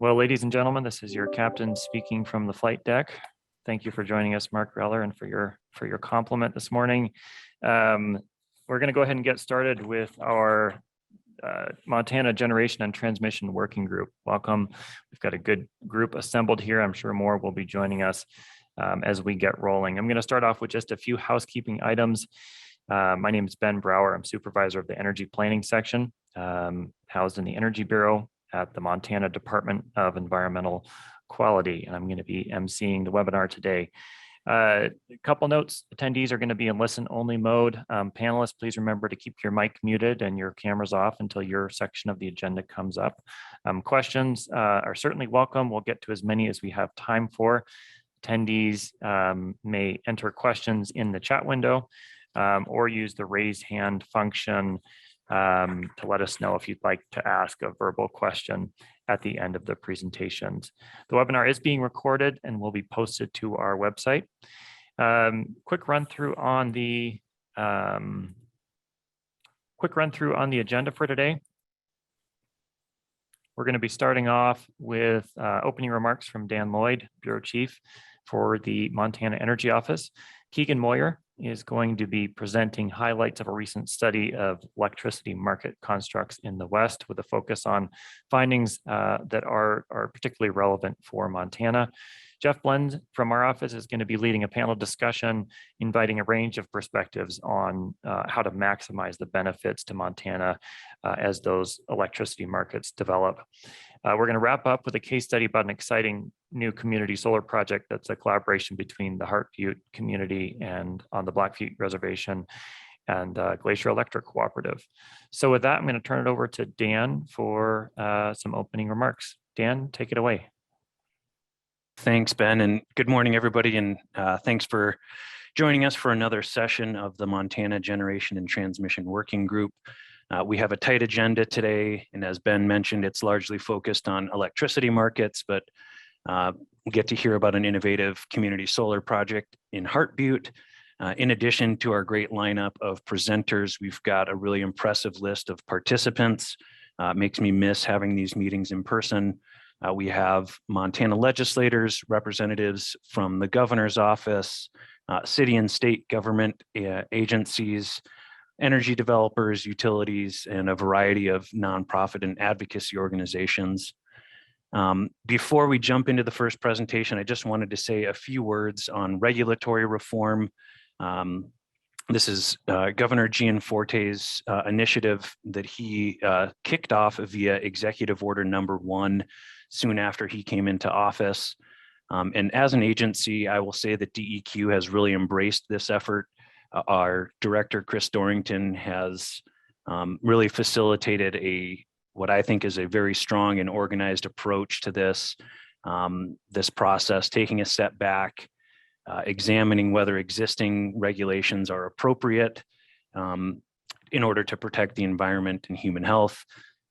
Well, ladies and gentlemen, this is your captain speaking from the flight deck. Thank you for joining us, Mark Reller, and for your compliment this morning. We're going to go ahead and get started with our Montana Generation and Transmission Working Group. Welcome. We've got a good group assembled here. I'm sure more will be joining us as we get rolling. I'm going to start off with just a few housekeeping items. My name is Ben Brower. I'm supervisor of the Energy Planning Section, housed in the Energy Bureau at the Montana Department of Environmental Quality, and I'm going to be emceeing the webinar today. A couple notes: attendees are going to be in listen-only mode. Panelists, please remember to keep your mic muted and your cameras off until your section of the agenda comes up. Questions are certainly welcome. We'll get to as many as we have time for. Attendees may enter questions in the chat window or use the raise hand function to let us know if you'd like to ask a verbal question at the end of the presentations. The webinar is being recorded and will be posted to our website. Quick run through on the agenda for today. We're going to be starting off with opening remarks from Dan Lloyd, Bureau Chief for the Montana Energy Office. Keegan Moyer is going to be presenting highlights of a recent study of electricity market constructs in the West with a focus on findings that are particularly relevant for Montana. Jeff Blend from our office is going to be leading a panel discussion, inviting a range of perspectives on how to maximize the benefits to Montana as those electricity markets develop. We're going to wrap up with a case study about an exciting new community solar project that's a collaboration between the Heart Butte community and on the Blackfeet Reservation and Glacier Electric Cooperative. So with that, I'm going to turn it over to Dan for some opening remarks. Dan, take it away. Thanks, Ben, and good morning, everybody, and thanks for joining us for another session of the Montana Generation and Transmission Working Group. We have a tight agenda today, and as Ben mentioned, it's largely focused on electricity markets, but we get to hear about an innovative community solar project in Heart Butte. In addition to our great lineup of presenters, we've got a really impressive list of participants. Makes me miss having these meetings in person. We have Montana legislators, representatives from the governor's office, city and state government agencies, energy developers, utilities, and a variety of nonprofit and advocacy organizations. Before we jump into the first presentation, I just wanted to say a few words on regulatory reform. This is Governor Gianforte's initiative that he kicked off via Executive Order number 1 soon after he came into office. And as an agency, I will say that DEQ has really embraced this effort. Our director, Chris Dorrington, has really facilitated what I think is a very strong and organized approach to this process, taking a step back, examining whether existing regulations are appropriate in order to protect the environment and human health.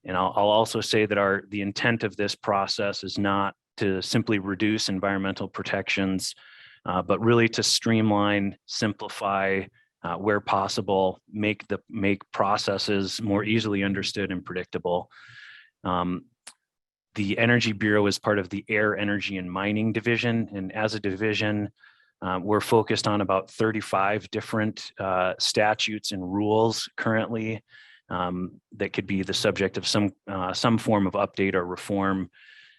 And I'll also say that the intent of this process is not to simply reduce environmental protections, but really to streamline, simplify, where possible, make processes more easily understood and predictable. The Energy Bureau is part of the Air, Energy, and Mining Division, and as a division, we're focused on about 35 different statutes and rules currently that could be the subject of some form of update or reform.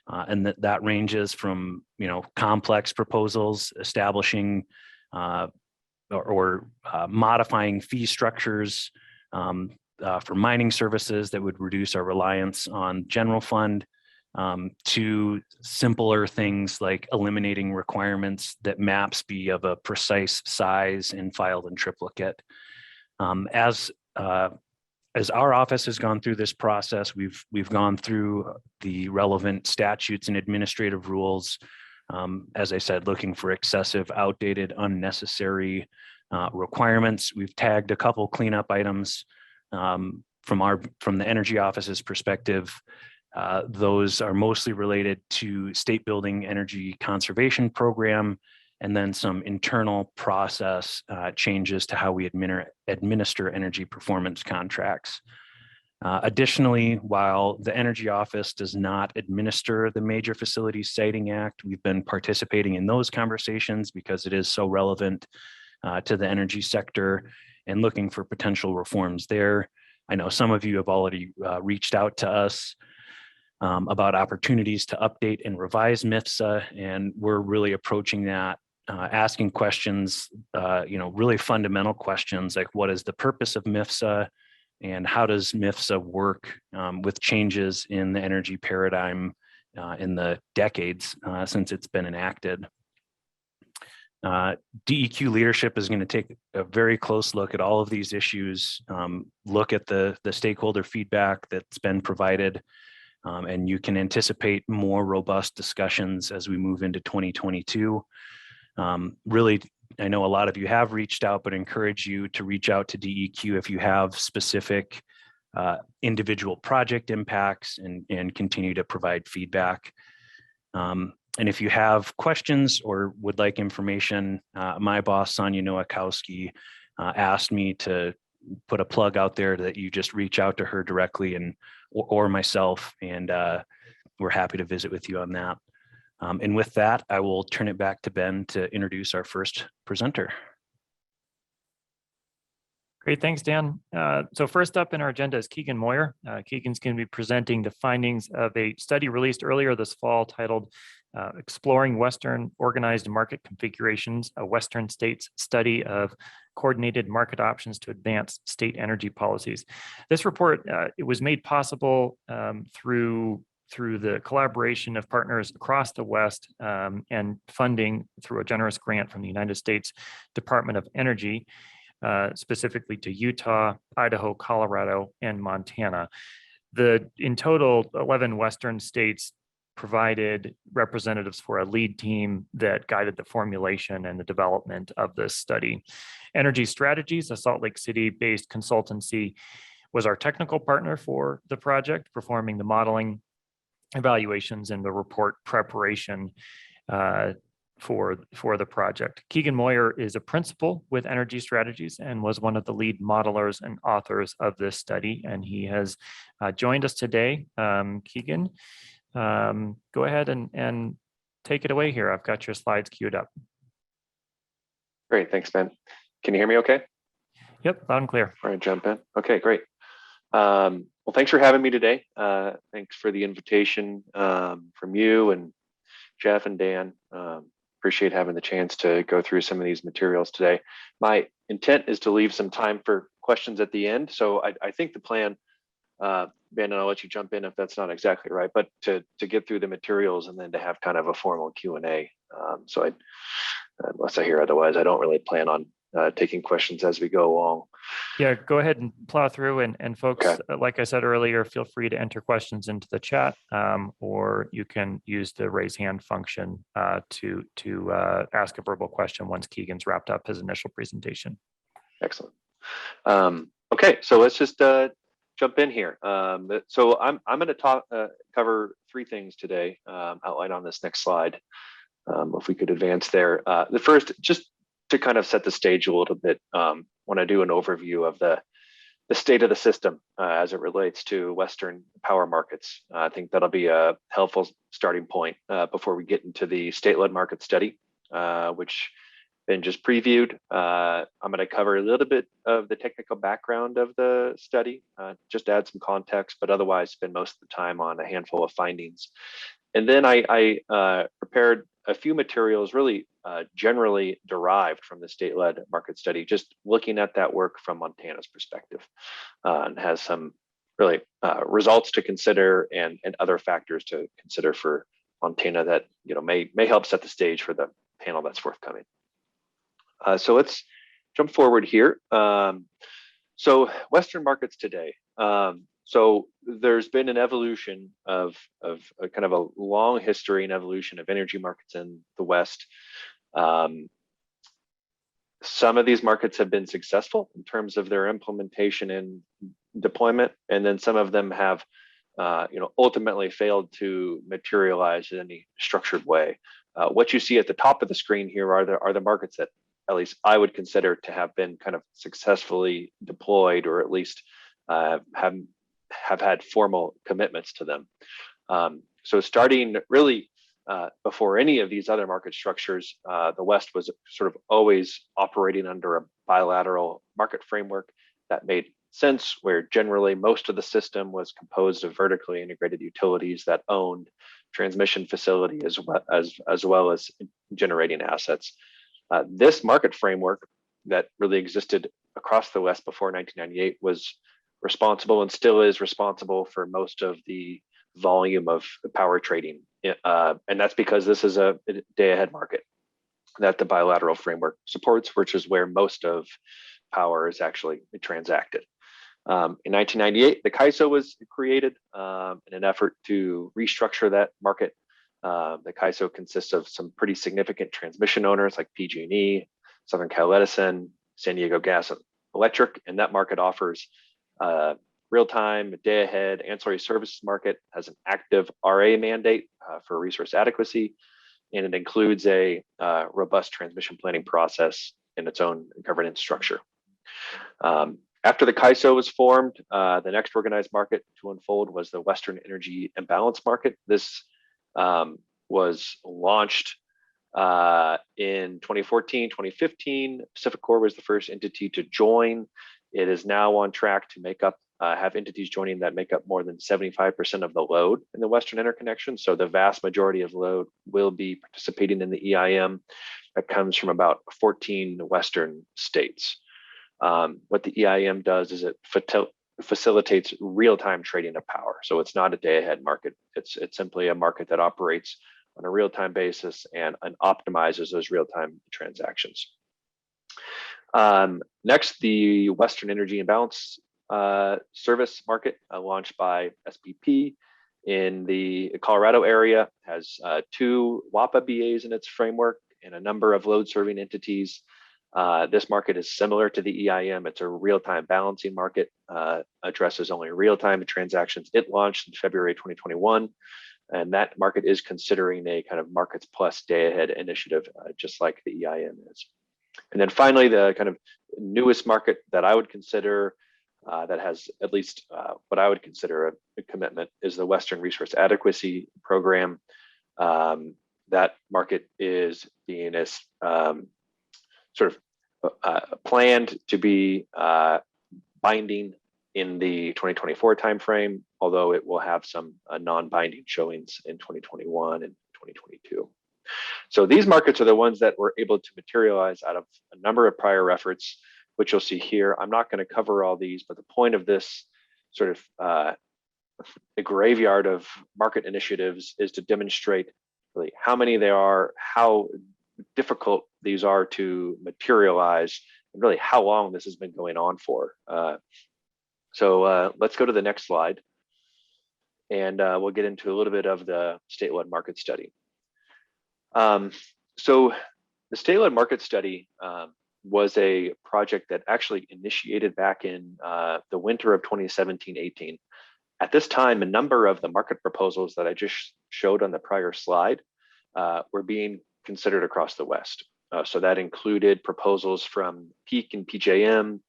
And that ranges from complex proposals establishing or modifying fee structures for mining services that would reduce our reliance on general fund, to simpler things like eliminating requirements that maps be of a precise size and filed in triplicate. As our office has gone through this process, we've gone through the relevant statutes and administrative rules. As I said, looking for excessive, outdated, unnecessary requirements. We've tagged a couple cleanup items from the Energy Office's perspective. Those are mostly related to State Building Energy Conservation Program, and then some internal process changes to how we administer energy performance contracts. Additionally, while the Energy Office does not administer the Major Facilities Siting Act, we've been participating in those conversations because it is so relevant to the energy sector and looking for potential reforms there. I know some of you have already reached out to us about opportunities to update and revise MIFSA, and we're really approaching that, asking questions, really fundamental questions like what is the purpose of MIFSA and how does MIFSA work with changes in the energy paradigm in the decades since it's been enacted. DEQ leadership is going to take a very close look at all of these issues, look at the stakeholder feedback that's been provided, and you can anticipate more robust discussions as we move into 2022. Really, I know a lot of you have reached out, but encourage you to reach out to DEQ if you have specific individual project impacts and continue to provide feedback. And if you have questions or would like information, my boss, Sonia Nowakowski, asked me to put a plug out there that you just reach out to her directly or myself, and we're happy to visit with you on that. And with that, I will turn it back to Ben to introduce our first presenter. Great, thanks, Dan. So first up in our agenda is Keegan Moyer. Keegan's going to be presenting the findings of a study released earlier this fall titled Exploring Western Organized Market Configurations, a Western States Study of Coordinated Market Options to Advance State Energy Policies. This report, it was made possible through the collaboration of partners across the West and funding through a generous grant from the United States Department of Energy, specifically to Utah, Idaho, Colorado, and Montana. In total, 11 Western states provided representatives for a lead team that guided the formulation and the development of this study. Energy Strategies, a Salt Lake City-based consultancy, was our technical partner for the project, performing the modeling, evaluations, and the report preparation for the project. Keegan Moyer is a principal with Energy Strategies and was one of the lead modelers and authors of this study, and he has joined us today. Keegan, go ahead and take it away here. I've got your slides queued up. Great, thanks, Ben. Can you hear me okay? Yep, loud and clear. All right, jump in. Okay, great. Well, thanks for having me today. Thanks for the invitation from you and Jeff and Dan. Appreciate having the chance to go through some of these materials today. My intent is to leave some time for questions at the end. So I think the plan, Ben, and I'll let you jump in if that's not exactly right, but to get through the materials and then to have kind of a formal Q&A. So unless I hear otherwise, I don't really plan on taking questions as we go along. Yeah, go ahead and plow through, and folks, Okay. Like I said earlier, feel free to enter questions into the chat, or you can use the raise hand function to ask a verbal question once Keegan's wrapped up his initial presentation. Excellent. Okay, so let's just jump in here. So I'm going to cover three things today, outlined on this next slide. If we could advance there. The first, just to kind of set the stage a little bit, when I do an overview of the state of the system as it relates to Western power markets. I think that'll be a helpful starting point before we get into the state-led market study, which Ben just previewed. I'm going to cover a little bit of the technical background of the study, just to add some context, but otherwise spend most of the time on a handful of findings. And then I prepared a few materials really generally derived from the state-led market study, just looking at that work from Montana's perspective, and has some really results to consider and other factors to consider for Montana that may help set the stage for the panel that's forthcoming. So let's jump forward here. So Western markets today. So there's been an evolution of a kind of a long history and evolution of energy markets in the West. Some of these markets have been successful in terms of their implementation and deployment, and then some of them have ultimately failed to materialize in any structured way. What you see at the top of the screen here are the markets that at least I would consider to have been kind of successfully deployed, or at least have have had formal commitments to them. So starting really before any of these other market structures, the West was sort of always operating under a bilateral market framework that made sense, where generally most of the system was composed of vertically integrated utilities that owned transmission facility as well as generating assets. This market framework that really existed across the West before 1998 was responsible and still is responsible for most of the volume of power trading. And that's because this is a day-ahead market that the bilateral framework supports, which is where most of power is actually transacted. In 1998, the CAISO was created in an effort to restructure that market. The CAISO consists of some pretty significant transmission owners like PG&E, Southern Cal Edison, San Diego Gas and Electric, and that market offers real-time, day-ahead ancillary services market, has an active RA mandate for resource adequacy, and it includes a robust transmission planning process in its own governance structure. After the CAISO was formed, the next organized market to unfold was the Western Energy Imbalance Market. This was launched in 2014, 2015. PacifiCorp was the first entity to join. It is now on track to make up, have entities joining that make up more than 75% of the load in the Western interconnection. So the vast majority of load will be participating in the EIM that comes from about 14 Western states. What the EIM does is it facilitates real-time trading of power. So it's not a day-ahead market. It's simply a market that operates on a real-time basis and optimizes those real-time transactions. Next, the Western Energy Imbalance Service Market, launched by SPP in the Colorado area, has 2 WAPA BAs in its framework and a number of load-serving entities. This market is similar to the EIM. It's a real-time balancing market, addresses only real-time transactions. It launched in February 2021, and that market is considering a kind of markets plus day-ahead initiative, just like the EIM is. And then finally, the kind of newest market that I would consider that has at least what I would consider a commitment is the Western Resource Adequacy Program. That market is being sort of planned to be binding in the 2024 timeframe, although it will have some non-binding showings in 2021 and 2022. So these markets are the ones that were able to materialize out of a number of prior efforts, which you'll see here. I'm not going to cover all these, but the point of this sort of the graveyard of market initiatives is to demonstrate really how many there are, how difficult these are to materialize, and really how long this has been going on for. So let's go to the next slide, and we'll get into a little bit of the statewide market study. So the statewide market study was a project that actually initiated back in the winter of 2017-18. At this time, a number of the market proposals that I just showed on the prior slide were being considered across the West. So that included proposals from PEAK and PJM.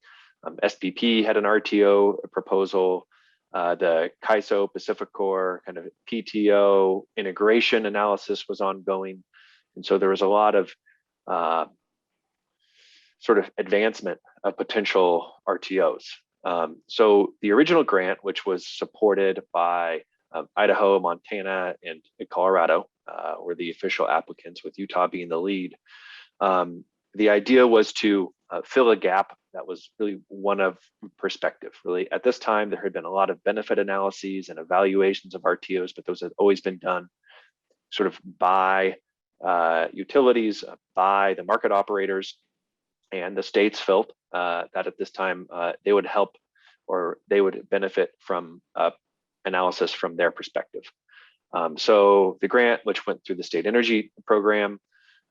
SPP had an RTO proposal. The CAISO, PacifiCorp kind of PTO integration analysis was ongoing. And so there was a lot of sort of advancement of potential RTOs. So the original grant, which was supported by Idaho, Montana, and Colorado, were the official applicants, with Utah being the lead. The idea was to fill a gap that was really one of perspective. Really, at this time, there had been a lot of benefit analyses and evaluations of RTOs, but those had always been done sort of by utilities, by the market operators, and the states felt that at this time they would help, or they would benefit from analysis from their perspective. So the grant, which went through the state energy program,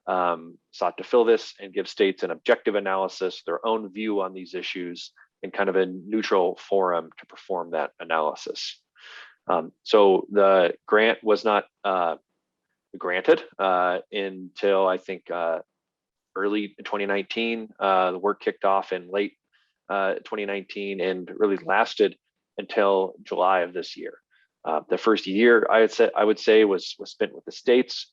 sought to fill this and give states an objective analysis, their own view on these issues, in kind of a neutral forum to perform that analysis. So the grant was not granted until I think early 2019. The work kicked off in late 2019 and really lasted until July of this year. The first year I would say was spent with the states,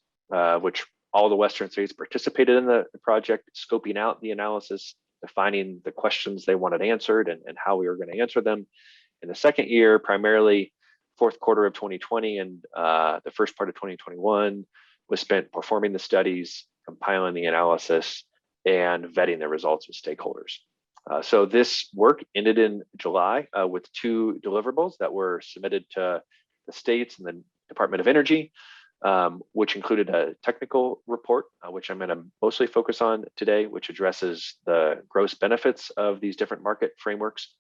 which all the Western states participated in the project, scoping out the analysis, defining the questions they wanted answered and how we were going to answer them. In the second year, primarily fourth quarter of 2020 and the first part of 2021 was spent performing the studies, compiling the analysis, and vetting the results with stakeholders. So this work ended in July with 2 deliverables that were submitted to the states and the Department of Energy, which included a technical report, which I'm going to mostly focus on today, which addresses the gross benefits of these different market frameworks,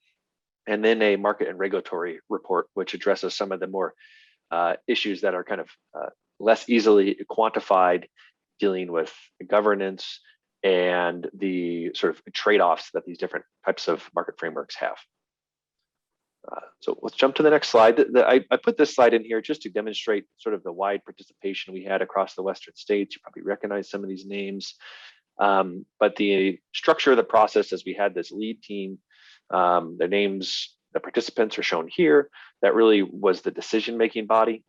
and then a market and regulatory report, which addresses some of the more issues that are kind of less easily quantified, dealing with governance and the sort of trade-offs that these different types of market frameworks have. So let's jump to the next slide. I put this slide in here just to demonstrate sort of the wide participation we had across the Western states. You probably recognize some of these names, but the structure of the process is we had this lead team. The names, the participants are shown here. That really was the decision-making body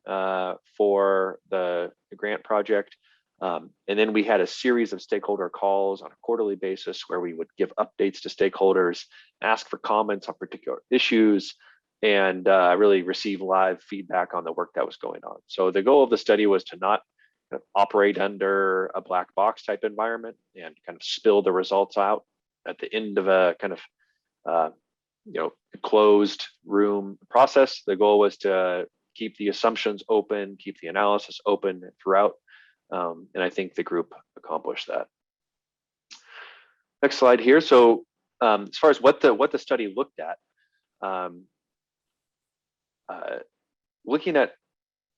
for the grant project. And then we had a series of stakeholder calls on a quarterly basis where we would give updates to stakeholders, ask for comments on particular issues, and really receive live feedback on the work that was going on. So the goal of the study was to not kind of operate under a black box type environment and kind of spill the results out at the end of a kind of closed room process. The goal was to keep the assumptions open, keep the analysis open throughout. And I think the group accomplished that. Next slide here. So as far as what the study looked at, looking at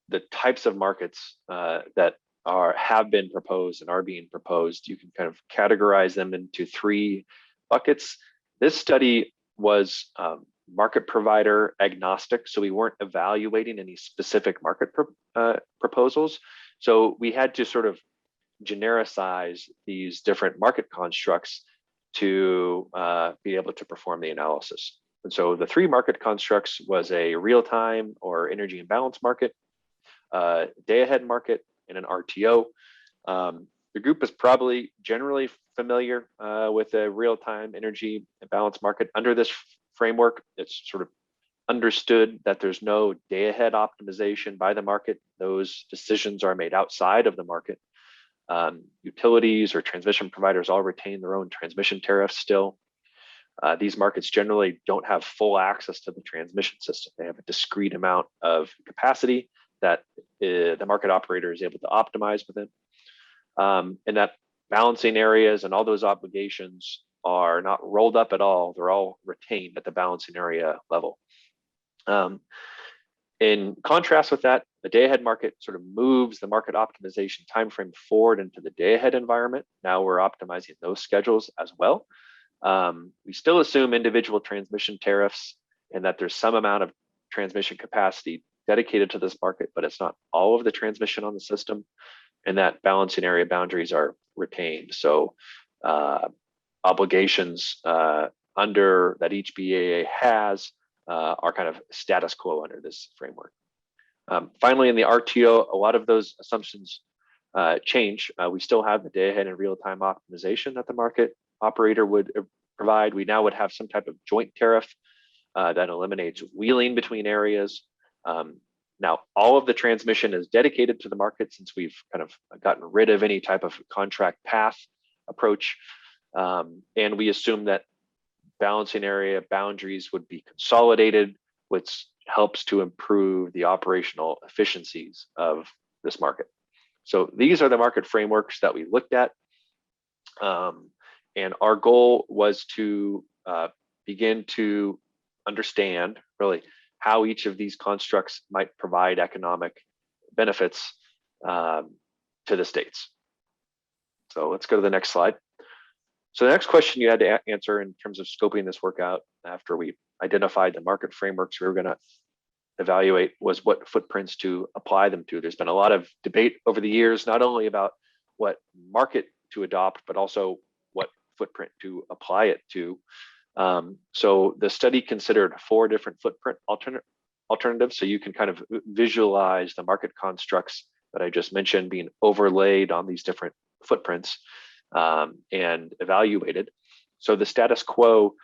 the types of markets that have been proposed and are being proposed, you can kind of categorize them into 3 buckets. This study was market provider agnostic, so we weren't evaluating any specific market proposals. So we had to sort of genericize these different market constructs to be able to perform the analysis. And so the 3 market constructs was a real-time or energy imbalance market, day-ahead market, and an RTO. The group is probably generally familiar with a real-time energy imbalance market. Under this framework, it's sort of understood that there's no day-ahead optimization by the market. Those decisions are made outside of the market. Utilities or transmission providers all retain their own transmission tariffs still. These markets generally don't have full access to the transmission system. They have a discrete amount of capacity that the market operator is able to optimize within. And that balancing areas and all those obligations are not rolled up at all. They're all retained at the balancing area level. In contrast with that, the day-ahead market sort of moves the market optimization timeframe forward into the day-ahead environment. Now we're optimizing those schedules as well. We still assume individual transmission tariffs and that there's some amount of transmission capacity dedicated to this market, but it's not all of the transmission on the system, and that balancing area boundaries are retained. So obligations under that each BAA has are kind of status quo under this framework. Finally, in the RTO, a lot of those assumptions change. We still have the day-ahead and real-time optimization that the market operator would provide. We now would have some type of joint tariff that eliminates wheeling between areas. Now, all of the transmission is dedicated to the market since we've kind of gotten rid of any type of contract path approach. And we assume that balancing area boundaries would be consolidated, which helps to improve the operational efficiencies of this market. So these are the market frameworks that we looked at. And our goal was to begin to understand really how each of these constructs might provide economic benefits to the states. So let's go to the next slide. So the next question you had to answer in terms of scoping this work out after we identified the market frameworks we were going to evaluate was what footprints to apply them to. There's been a lot of debate over the years, not only about what market to adopt, but also what footprint to apply it to. So the study considered 4 different footprint alternatives. So you can kind of visualize the market constructs that I just mentioned being overlaid on these different footprints and evaluated. So the status quo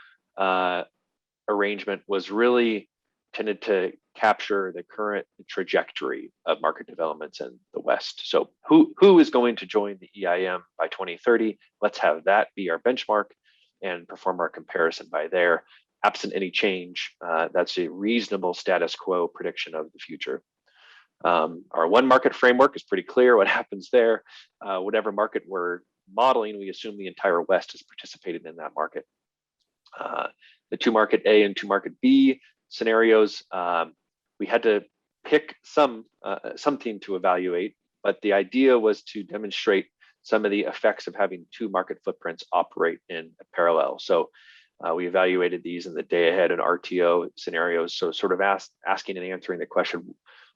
arrangement was really tended to capture the current trajectory of market developments in the West. So who is going to join the EIM by 2030? Let's have that be our benchmark and perform our comparison by there. Absent any change, that's a reasonable status quo prediction of the future. Our one market framework is pretty clear what happens there. Whatever market we're modeling, we assume the entire West has participated in that market. The 2 market A and 2 market B scenarios, we had to pick something to evaluate, but the idea was to demonstrate some of the effects of having 2 market footprints operate in parallel. So we evaluated these in the day ahead and RTO scenarios. So sort of asking and answering the question,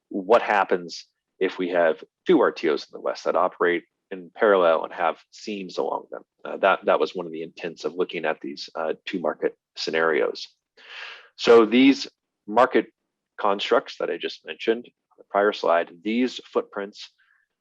what happens if we have 2 RTOs in the West that operate in parallel and have seams along them? That was one of the intents of looking at these 2 market scenarios. So these market constructs that I just mentioned on the prior slide, these footprints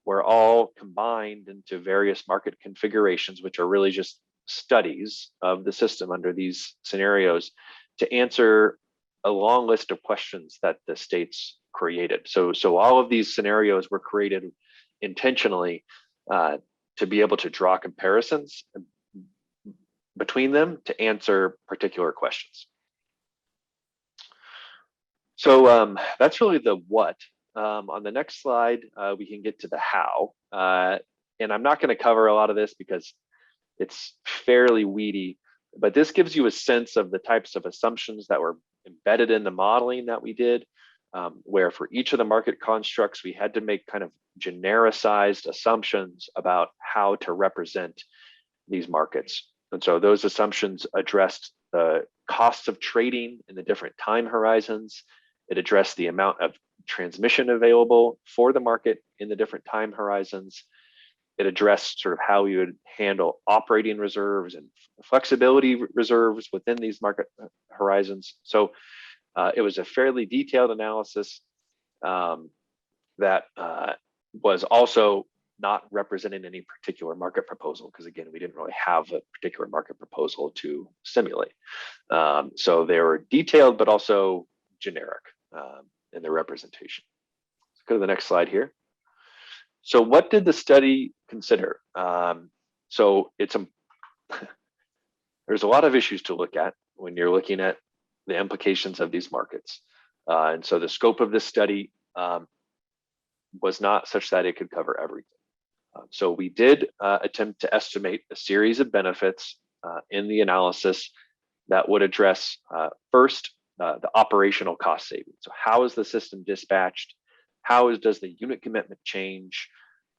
were all combined into various market configurations, which are really just studies of the system under these scenarios to answer a long list of questions that the states created. So all of these scenarios were created intentionally to be able to draw comparisons between them to answer particular questions. So that's really the what. On the next slide, we can get to the how. And I'm not going to cover a lot of this because it's fairly weedy, but this gives you a sense of the types of assumptions that were embedded in the modeling that we did, where for each of the market constructs, we had to make kind of genericized assumptions about how to represent these markets. And so those assumptions addressed the costs of trading in the different time horizons. It addressed the amount of transmission available for the market in the different time horizons. It addressed sort of how we would handle operating reserves and flexibility reserves within these market horizons. So it was a fairly detailed analysis that was also not representing any particular market proposal, because again, we didn't really have a particular market proposal to simulate. So they were detailed, but also generic in their representation. Let's go to the next slide here. So what did the study consider? So there's a lot of issues to look at when you're looking at the implications of these markets. And so the scope of this study was not such that it could cover everything. So we did attempt to estimate a series of benefits in the analysis that would address first, the operational cost savings. So how is the system dispatched? Does the unit commitment change?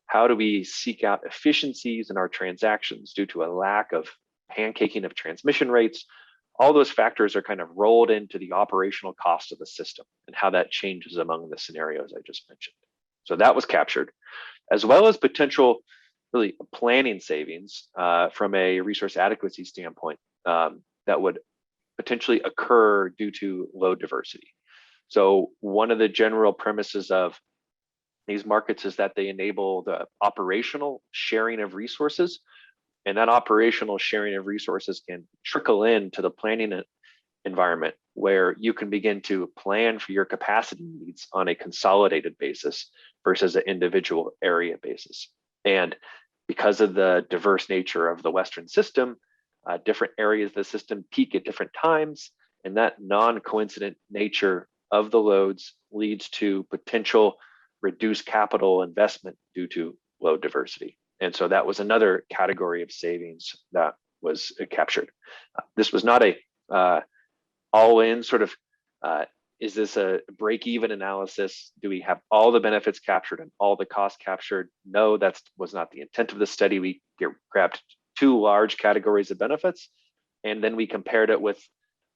How do we seek out efficiencies in our transactions due to a lack of pancaking of transmission rates? All those factors are kind of rolled into the operational cost of the system and how that changes among the scenarios I just mentioned. So that was captured, as well as potential really planning savings from a resource adequacy standpoint that would potentially occur due to load diversity. So one of the general premises of these markets is that they enable the operational sharing of resources, and that operational sharing of resources can trickle into the planning environment where you can begin to plan for your capacity needs on a consolidated basis versus an individual area basis. And because of the diverse nature of the Western system, different areas of the system peak at different times, and that non-coincident nature of the loads leads to potential reduced capital investment due to load diversity. And so that was another category of savings that was captured. This was not a all-in sort of, is this a break-even analysis? Do we have all the benefits captured and all the costs captured? No, that was not the intent of the study. We grabbed 2 large categories of benefits, and then we compared it with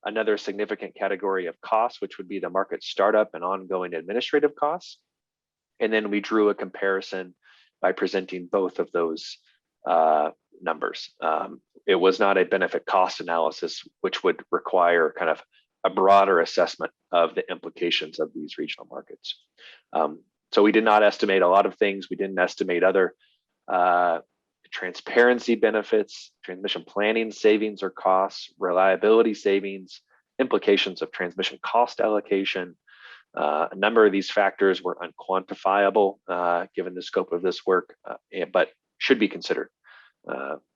another significant category of costs, which would be the market startup and ongoing administrative costs. And then we drew a comparison by presenting both of those numbers. It was not a benefit cost analysis, which would require kind of a broader assessment of the implications of these regional markets. So we did not estimate a lot of things. We didn't estimate other transparency benefits, transmission planning savings or costs, reliability savings, implications of transmission cost allocation. A number of these factors were unquantifiable given the scope of this work, but should be considered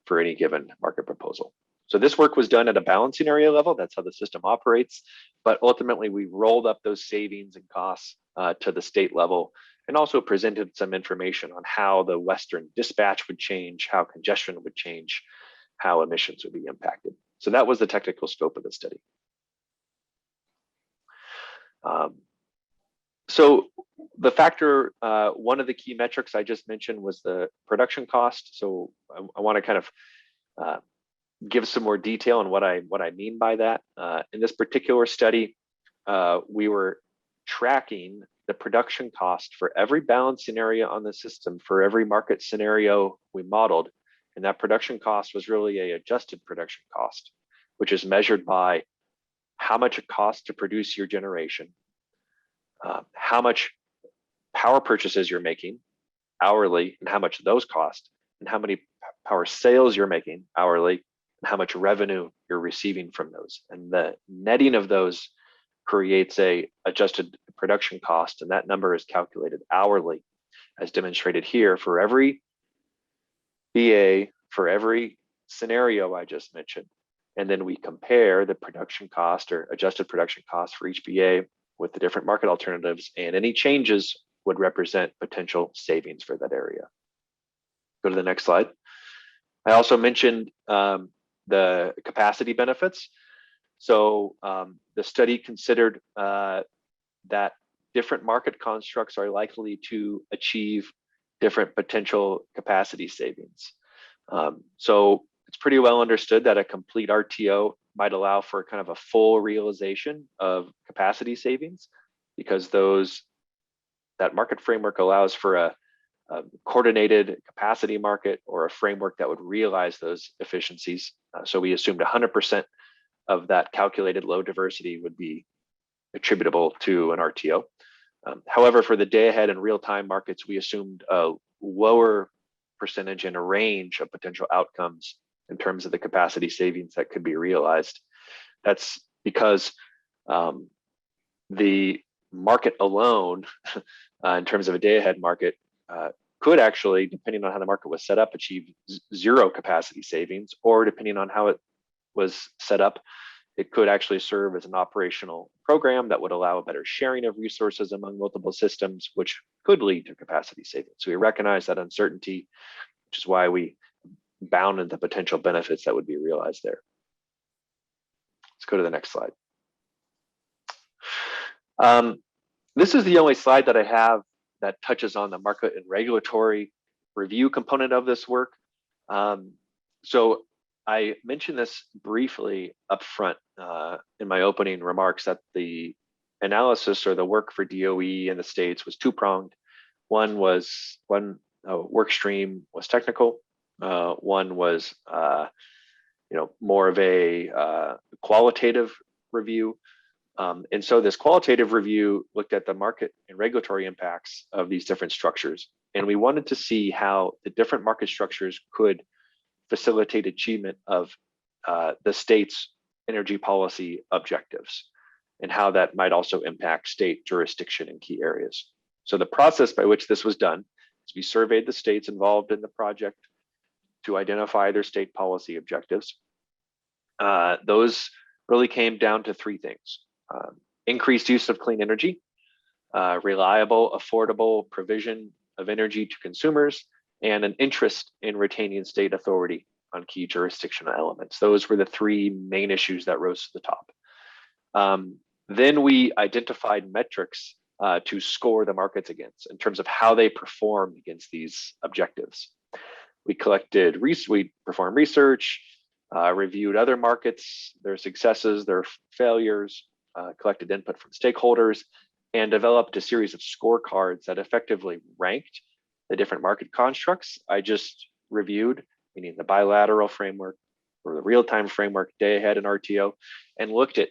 for any given market proposal. So this work was done at a balancing area level. That's how the system operates. But ultimately, we rolled up those savings and costs to the state level and also presented some information on how the Western dispatch would change, how congestion would change, how emissions would be impacted. So that was the technical scope of the study. So the factor, one of the key metrics I just mentioned was the production cost. So I want to kind of give some more detail on what I mean by that. In this particular study, we were tracking the production cost for every balance scenario on the system for every market scenario we modeled. And that production cost was really a adjusted production cost, which is measured by how much it costs to produce your generation, how much power purchases you're making hourly and how much those cost, and how many power sales you're making hourly and how much revenue you're receiving from those. And the netting of those creates a adjusted production cost, and that number is calculated hourly, as demonstrated here for every BA, for every scenario I just mentioned. And then we compare the production cost or adjusted production cost for each BA with the different market alternatives, and any changes would represent potential savings for that area. Go to the next slide. I also mentioned the capacity benefits. So the study considered that different market constructs are likely to achieve different potential capacity savings. So it's pretty well understood that a complete RTO might allow for kind of a full realization of capacity savings, because that market framework allows for a coordinated capacity market or a framework that would realize those efficiencies. So we assumed 100% of that calculated load diversity would be attributable to an RTO. However, for the day ahead and real-time markets, we assumed a lower percentage and a range of potential outcomes in terms of the capacity savings that could be realized. That's because the market alone, in terms of a day ahead market, could actually, depending on how the market was set up, achieve zero capacity savings, or depending on how it was set up, it could actually serve as an operational program that would allow a better sharing of resources among multiple systems, which could lead to capacity savings. So we recognize that uncertainty, which is why we bounded the potential benefits that would be realized there. Let's go to the next slide. This is the only slide that I have that touches on the market and regulatory review component of this work. So I mentioned this briefly up front in my opening remarks, that the analysis or the work for DOE in the States was two-pronged. One work stream was technical. One was more of a qualitative review. And so this qualitative review looked at the market and regulatory impacts of these different structures. And we wanted to see how the different market structures could facilitate achievement of the state's energy policy objectives, and how that might also impact state jurisdiction in key areas. So the process by which this was done is we surveyed the states involved in the project to identify their state policy objectives. Those really came down to three things: increased use of clean energy, reliable, affordable provision of energy to consumers, and an interest in retaining state authority on key jurisdictional elements. Those were the three main issues that rose to the top. Then we identified metrics to score the markets against in terms of how they performed against these objectives. We performed research, reviewed other markets, their successes, their failures, collected input from stakeholders, and developed a series of scorecards that effectively ranked the different market constructs I just reviewed meaning the bilateral framework or the real-time framework, day ahead and RTO, and looked at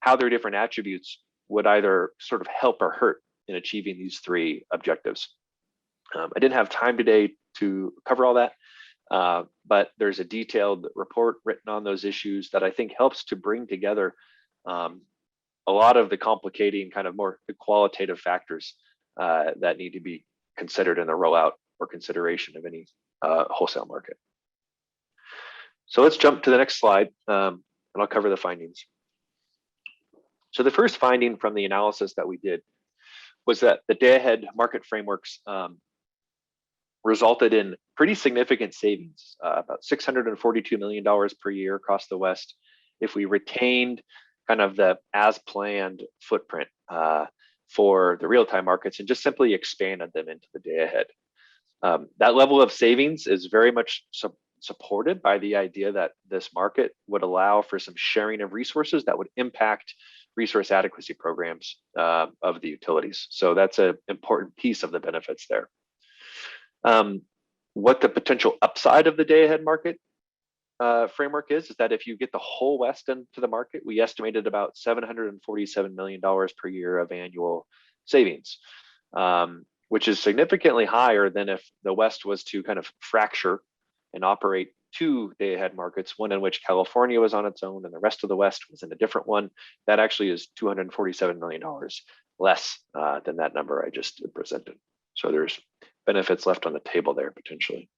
how their different attributes would either sort of help or hurt in achieving these three objectives. I didn't have time today to cover all that, but there's a detailed report written on those issues that I think helps to bring together a lot of the complicating kind of more qualitative factors that need to be considered in the rollout or consideration of any wholesale market. So let's jump to the next slide, and I'll cover the findings. So the first finding from the analysis that we did was that the day-ahead market frameworks resulted in pretty significant savings, about $642 million per year across the West, if we retained kind of the as-planned footprint for the real-time markets and just simply expanded them into the day-ahead. That level of savings is very much supported by the idea that this market would allow for some sharing of resources that would impact resource adequacy programs of the utilities. So that's an important piece of the benefits there. What the potential upside of the day-ahead market framework is that if you get the whole West into the market, we estimated about $747 million per year of annual savings, which is significantly higher than if the West was to kind of fracture and operate two day-ahead markets, one in which California was on its own and the rest of the West was in a different one. That actually is $247 million less than that number I just presented. So there's benefits left on the table there potentially.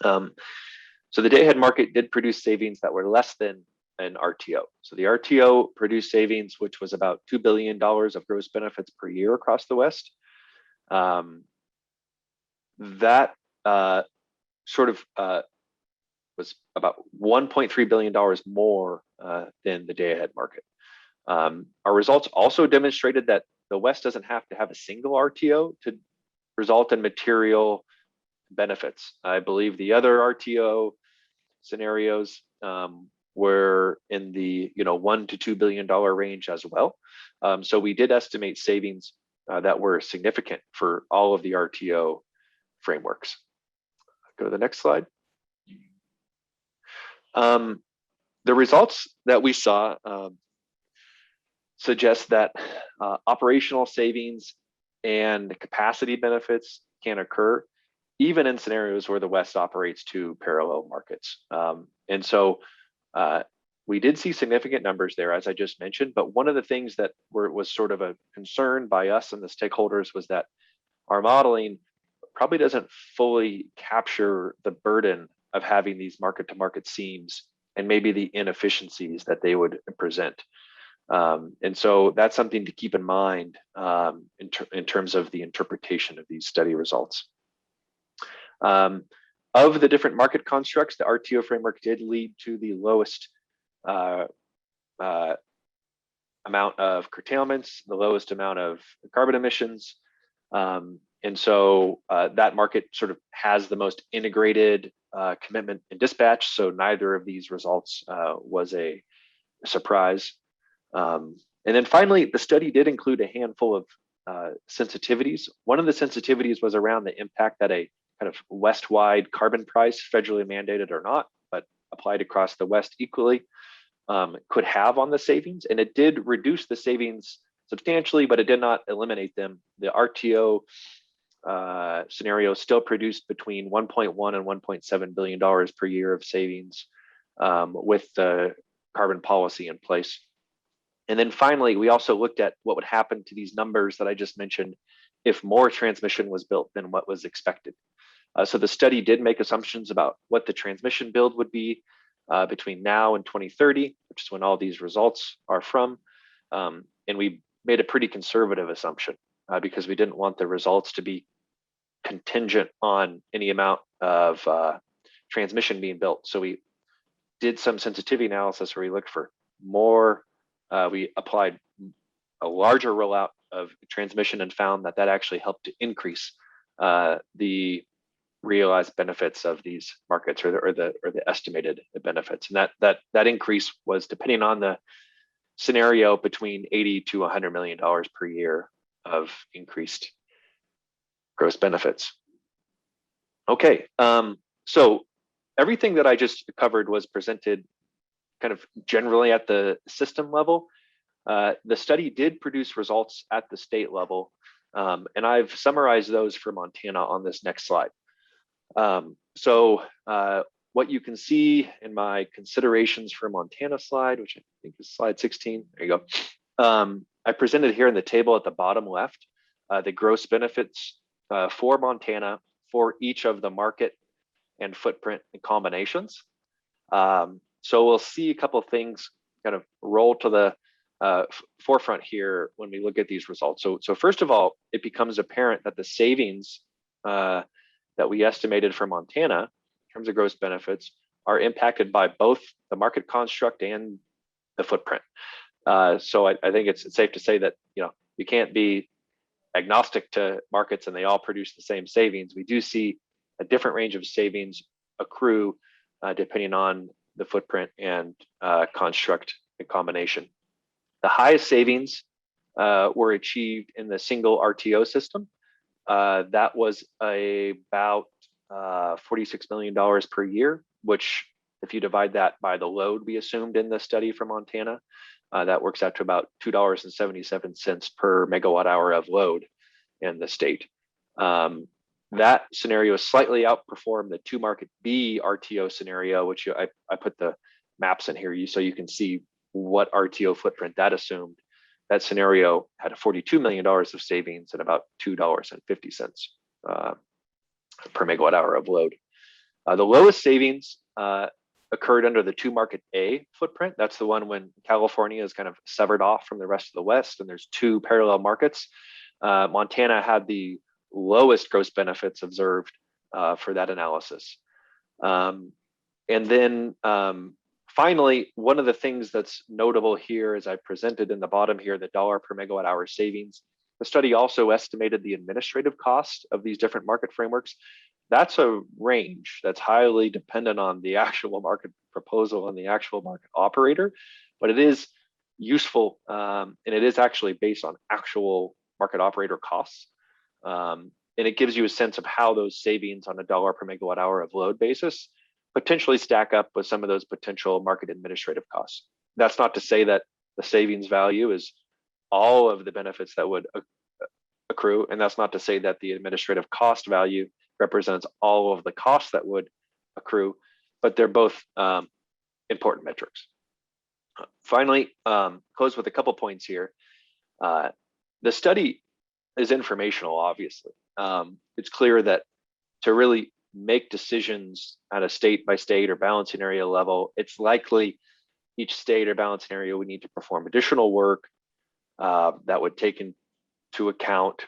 So the day-ahead market did produce savings that were less than an RTO. So the RTO produced savings, which was about $2 billion of gross benefits per year across the West. That was about $1.3 billion more than the day-ahead market. Our results also demonstrated that the West doesn't have to have a single RTO to result in material benefits. I believe the other RTO scenarios were in the $1 to $2 billion range as well. So we did estimate savings that were significant for all of the RTO frameworks. Go to the next slide. The results that we saw suggest that operational savings and capacity benefits can occur even in scenarios where the West operates two parallel markets. And so we did see significant numbers there, as I just mentioned, but one of the things that was sort of a concern by us and the stakeholders was that our modeling probably doesn't fully capture the burden of having these market-to-market seams and maybe the inefficiencies that they would present. And so that's something to keep in mind in terms of the interpretation of these study results. Of the different market constructs, the RTO framework did lead to the lowest amount of curtailments, the lowest amount of carbon emissions. And so that market sort of has the most integrated commitment and dispatch. So neither of these results was a surprise. And then finally, the study did include a handful of sensitivities. One of the sensitivities was around the impact that a kind of West-wide carbon price, federally mandated or not, but applied across the West equally, could have on the savings. And it did reduce the savings substantially, but it did not eliminate them. The RTO scenario still produced between $1.1 and $1.7 billion per year of savings with the carbon policy in place. And then finally, we also looked at what would happen to these numbers that I just mentioned if more transmission was built than what was expected. So the study did make assumptions about what the transmission build would be between now and 2030, which is when all these results are from. And we made a pretty conservative assumption because we didn't want the results to be contingent on any amount of transmission being built. So we did some sensitivity analysis where we looked for more, we applied a larger rollout of transmission and found that that actually helped to increase the realized benefits of these markets or the estimated benefits. And that increase was, depending on the scenario, between $80 to $100 million per year of increased gross benefits. Okay, so everything that I just covered was presented kind of generally at the system level. The study did produce results at the state level, and I've summarized those for Montana on this next slide. What you can see in my considerations for Montana slide, which I think is slide 16, there you go. I presented here in the table at the bottom left, the gross benefits for Montana for each of the market and footprint and combinations. So we'll see a couple of things kind of roll to the forefront here when we look at these results. So first of all, it becomes apparent that the savings that we estimated for Montana in terms of gross benefits are impacted by both the market construct and the footprint. So I think it's safe to say that you can't be agnostic to markets and they all produce the same savings. We do see a different range of savings accrue depending on the footprint and construct and combination. The highest savings were achieved in the single RTO system. That was about $46 million per year, which if you divide that by the load we assumed in the study for Montana, that works out to about $2.77 per megawatt hour of load in the state. That scenario slightly outperformed the 2 market B RTO scenario, which I put the maps in here so you can see what RTO footprint that assumed. That scenario had a $42 million of savings and about $2.50 per megawatt hour of load. The lowest savings occurred under the 2 market A footprint. That's the one when California is kind of severed off from the rest of the West and there's 2 parallel markets. Montana had the lowest gross benefits observed for that analysis. And then finally, one of the things that's notable here, as I presented in the bottom here, the dollar per megawatt hour savings. The study also estimated the administrative cost of these different market frameworks. That's a range that's highly dependent on the actual market proposal and the actual market operator, but it is useful and it is actually based on actual market operator costs. And it gives you a sense of how those savings on a dollar per megawatt hour of load basis potentially stack up with some of those potential market administrative costs. That's not to say that the savings value is all of the benefits that would accrue, and that's not to say that the administrative cost value represents all of the costs that would accrue, but they're both important metrics. Finally, close with a couple points here. The study is informational, obviously. It's clear that to really make decisions at a state by state or balancing area level, it's likely each state or balancing area would need to perform additional work that would take into account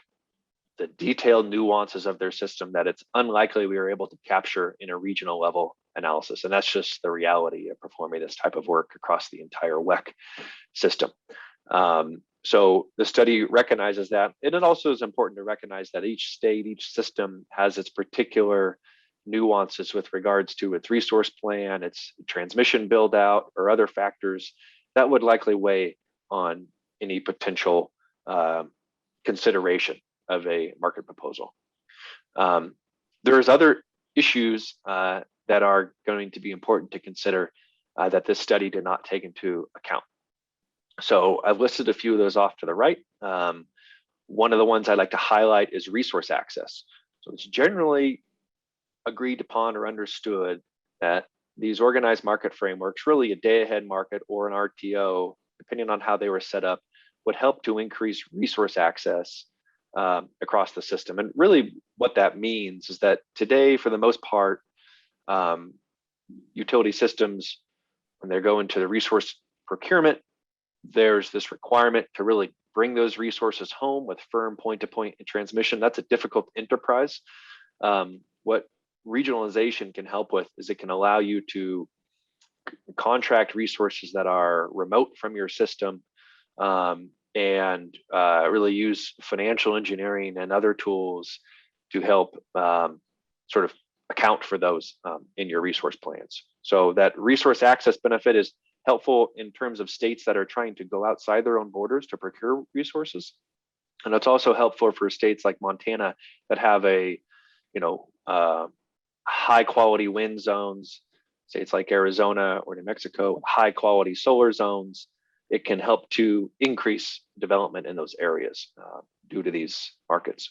the detailed nuances of their system that it's unlikely we were able to capture in a regional level analysis. And that's just the reality of performing this type of work across the entire WEC system. So the study recognizes that. And it also is important to recognize that each state, each system has its particular nuances with regards to its resource plan, its transmission build out, or other factors that would likely weigh on any potential consideration of a market proposal. There's other issues that are going to be important to consider that this study did not take into account. So I've listed a few of those off to the right. One of the ones I'd like to highlight is resource access. So it's generally agreed upon or understood that these organized market frameworks, really a day-ahead market or an RTO, depending on how they were set up, would help to increase resource access across the system. And really what that means is that today, for the most part, utility systems, when they're going to the resource procurement, there's this requirement to really bring those resources home with firm point-to-point transmission. That's a difficult enterprise. What regionalization can help with is it can allow you to contract resources that are remote from your system and really use financial engineering and other tools to help sort of account for those in your resource plans. So that resource access benefit is helpful in terms of states that are trying to go outside their own borders to procure resources. And it's also helpful for states like Montana that have a high quality wind zones, states like Arizona or New Mexico, high quality solar zones, it can help to increase development in those areas due to these markets.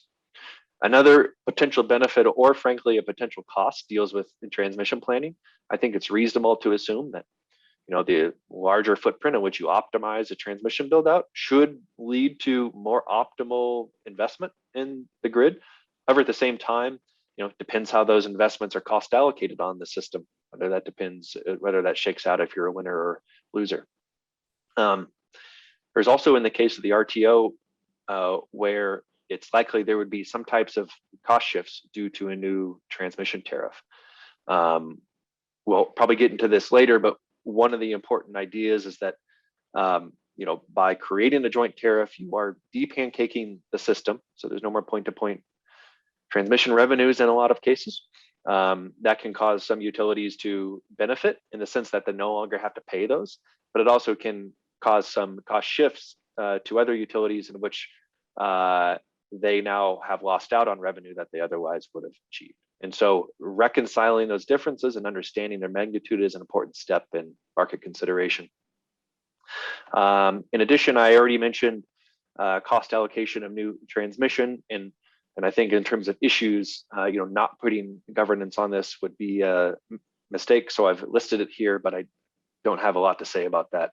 Another potential benefit, or frankly, a potential cost, deals with in transmission planning. I think it's reasonable to assume that the larger footprint in which you optimize the transmission build out should lead to more optimal investment in the grid. However, at the same time, it depends how those investments are cost allocated on the system, whether that shakes out if you're a winner or loser. There's also, in the case of the RTO, where it's likely there would be some types of cost shifts due to a new transmission tariff. We'll probably get into this later, but one of the important ideas is that by creating a joint tariff, you are de-pancaking the system, so there's no more point-to-point transmission revenues in a lot of cases. That can cause some utilities to benefit in the sense that they no longer have to pay those, but it also can cause some cost shifts to other utilities in which they now have lost out on revenue that they otherwise would have achieved. And so reconciling those differences and understanding their magnitude is an important step in market consideration. In addition, I already mentioned cost allocation of new transmission, and I think in terms of issues, not putting governance on this would be a mistake. So I've listed it here, but I don't have a lot to say about that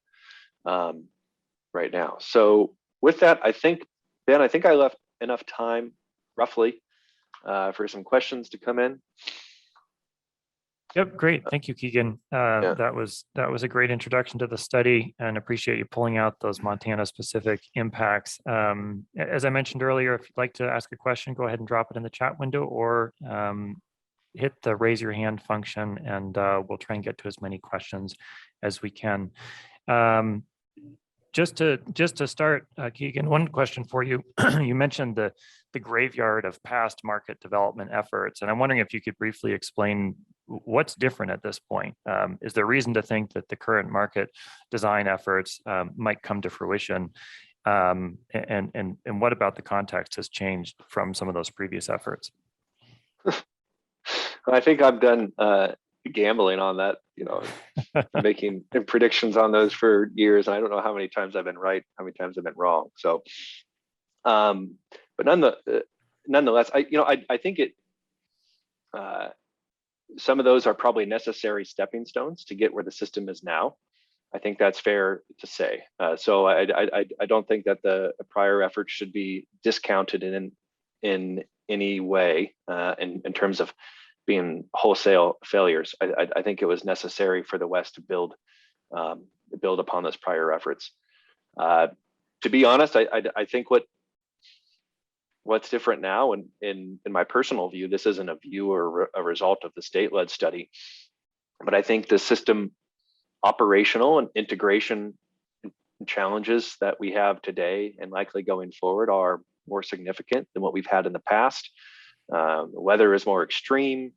right now. So with that, I think, Ben, I left enough time, roughly, for some questions to come in. Yep, great. Thank you, Keegan. That was a great introduction to the study, and appreciate you pulling out those Montana-specific impacts. As I mentioned earlier, if you'd like to ask a question, go ahead and drop it in the chat window, or hit the raise your hand function, and we'll try and get to as many questions as we can. Just to start, Keegan, one question for you. You mentioned the graveyard of past market development efforts, and I'm wondering if you could briefly explain what's different at this point. Is there reason to think that the current market design efforts might come to fruition? And what about the context has changed from some of those previous efforts? I think I've done gambling on that, making predictions on those for years, and I don't know how many times I've been right, how many times I've been wrong. So, but nonetheless, I think some of those are probably necessary stepping stones to get where the system is now. I think that's fair to say. So I don't think that the prior efforts should be discounted in any way in terms of being wholesale failures. I think it was necessary for the West to build upon those prior efforts. To be honest, I think what's different now, and in my personal view, this isn't a view or a result of the state-led study, but I think the system operational and integration challenges that we have today and likely going forward are more significant than what we've had in the past. The weather is more extreme.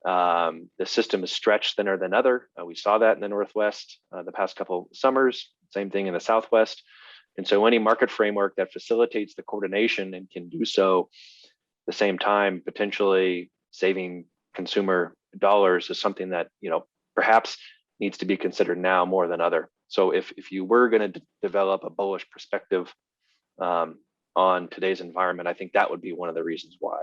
The system is stretched thinner than ever. We saw that in the Northwest the past couple summers, same thing in the Southwest. And so any market framework that facilitates the coordination and can do so at the same time, potentially saving consumer dollars, is something that, perhaps needs to be considered now more than other. So if you were going to develop a bullish perspective on today's environment, I think that would be one of the reasons why.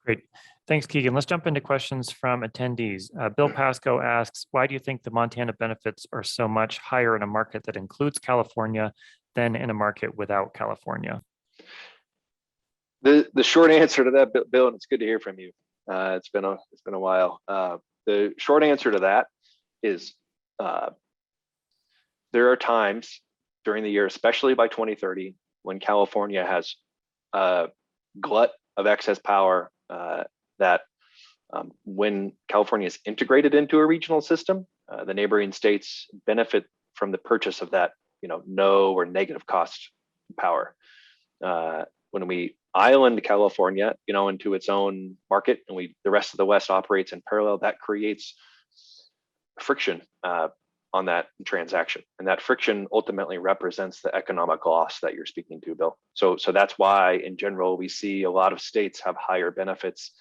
Great. Thanks, Keegan. Let's jump into questions from attendees. Bill Pasco asks, why do you think the Montana benefits are so much higher in a market that includes California than in a market without California? The short answer to that, Bill, and it's good to hear from you. It's been a while. The short answer to that is there are times during the year, especially by 2030, when California has a glut of excess power that when California is integrated into a regional system, the neighboring states benefit from the purchase of that, no or negative cost power. When we island California, into its own market, and the rest of the West operates in parallel, that creates friction on that transaction, and that friction ultimately represents the economic loss that you're speaking to, Bill. So that's why, in general, we see a lot of states have higher benefits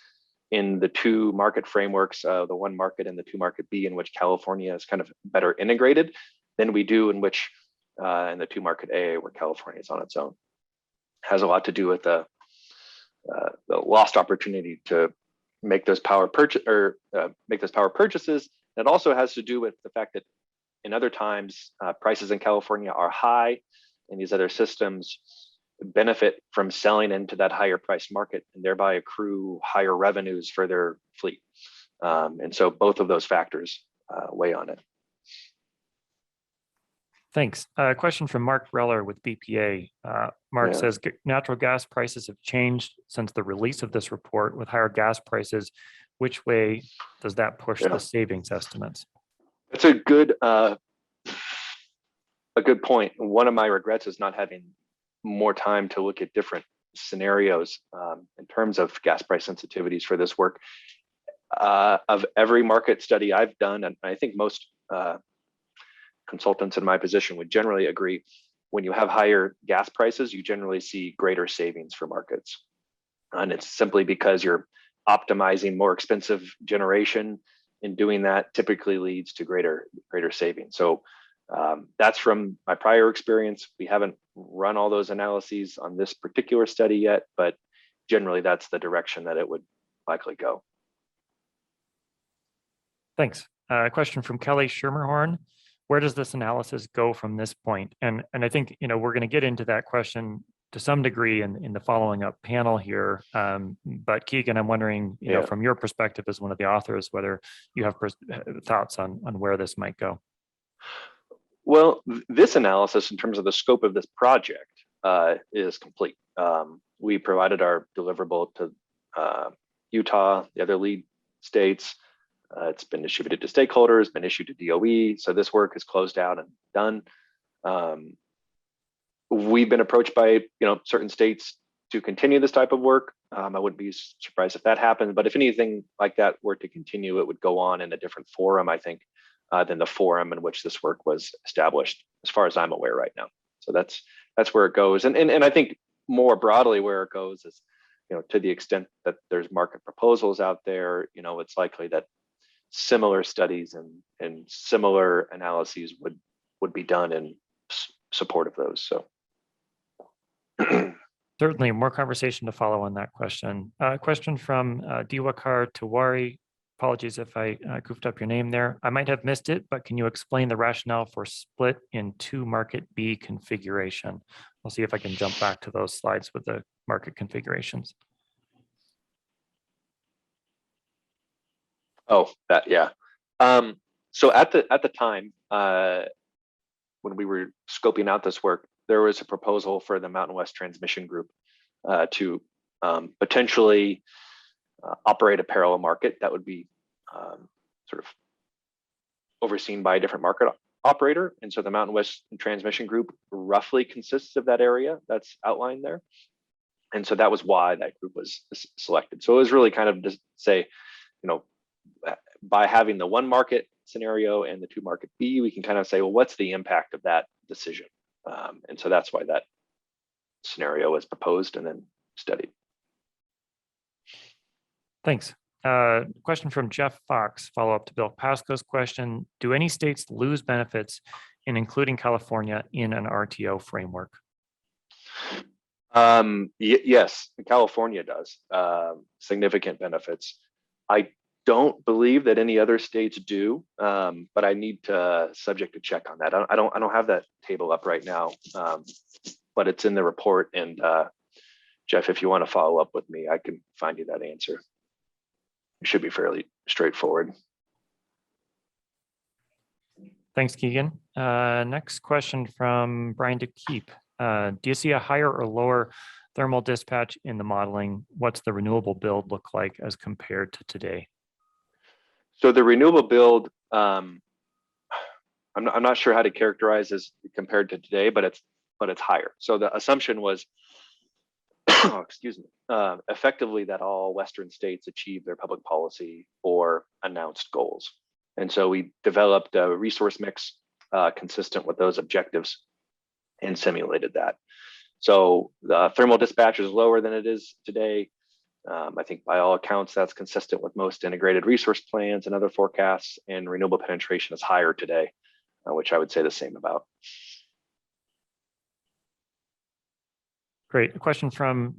in the two market frameworks, the one market and the two market B, in which California is kind of better integrated than we do in which in the two market A, where California is on its own. Has a lot to do with the lost opportunity to make those power purchases. It also has to do with the fact that in other times, prices in California are high, and these other systems benefit from selling into that higher price market and thereby accrue higher revenues for their fleet. And so both of those factors weigh on it. Thanks. A question from Mark Reller with BPA. Mark says natural gas prices have changed since the release of this report. With higher gas prices, which way does that push the savings estimates? That's a good point. One of my regrets is not having more time to look at different scenarios in terms of gas price sensitivities for this work. Of every market study I've done, and I think most consultants in my position would generally agree, when you have higher gas prices, you generally see greater savings for markets. And it's simply because you're optimizing more expensive generation. In doing that typically leads to greater savings. So that's from my prior experience. We haven't run all those analyses on this particular study yet, but generally that's the direction that it would likely go. Thanks. A question from Kelly Schermerhorn. Where does this analysis go from this point? And I think, we're going to get into that question to some degree in the following up panel here. But Keegan, I'm wondering, from your perspective as one of the authors, whether you have thoughts on where this might go. Well, this analysis in terms of the scope of this project is complete. We provided our deliverable to Utah, the other lead states. It's been distributed to stakeholders, been issued to DOE. So this work is closed out and done. We've been approached by certain states to continue this type of work. I wouldn't be surprised if that happened, but if anything like that were to continue, it would go on in a different forum, I think, than the forum in which this work was established, as far as I'm aware right now. So that's where it goes. And I think more broadly where it goes is, to the extent that there's market proposals out there, it's likely that similar studies and similar analyses would be done in support of those. So certainly more conversation to follow on that question. Question from Diwakar Tiwari. Apologies if I goofed up your name there. I might have missed it, but can you explain the rationale for split in two market B configuration? I'll see if I can jump back to those slides with the market configurations. Oh, that, yeah. So at the time when we were scoping out this work, there was a proposal for the Mountain West Transmission Group to potentially operate a parallel market that would be sort of overseen by a different market operator. And so the Mountain West Transmission Group roughly consists of that area that's outlined there. And so that was why that group was selected. So it was really kind of to say, by having the one market scenario and the two market B, we can kind of say, well, what's the impact of that decision? And so that's why that scenario was proposed and then studied. Thanks. Question from Jeff Fox, follow up to Bill Pasco's question. Do any states lose benefits in including California in an RTO framework? Yes, California does. Significant benefits. I don't believe that any other states do, but I need to subject to check on that. I don't have that table up right now, but it's in the report. And Jeff, if you want to follow up with me, I can find you that answer. It should be fairly straightforward. Thanks, Keegan. Next question from Brian DeKeep. Do you see a higher or lower thermal dispatch in the modeling? What's the renewable build look like as compared to today? So the renewable build, I'm not sure how to characterize this compared to today, but it's higher. So the assumption was, excuse me, effectively that all Western states achieve their public policy or announced goals. And so we developed a resource mix consistent with those objectives and simulated that. So the thermal dispatch is lower than it is today. I think by all accounts, that's consistent with most integrated resource plans and other forecasts, and renewable penetration is higher today, which I would say the same about. Great. A question from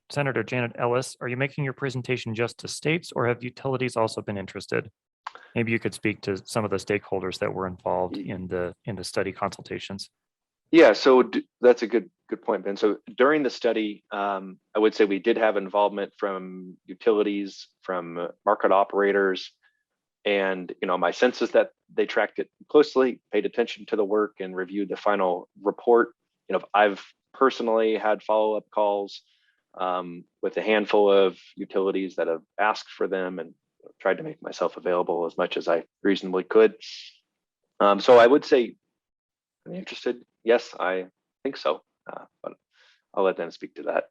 Senator Janet Ellis. Are you making your presentation just to states, or have utilities also been interested? Maybe you could speak to some of the stakeholders that were involved in the study consultations. Yeah, so that's a good point, Ben. So during the study, I would say we did have involvement from utilities, from market operators, and my sense is that they tracked it closely, paid attention to the work, and reviewed the final report. I've personally had follow-up calls with a handful of utilities that have asked for them, and tried to make myself available as much as I reasonably could. So I would say, I'm interested. Yes, I think so, but I'll let them speak to that.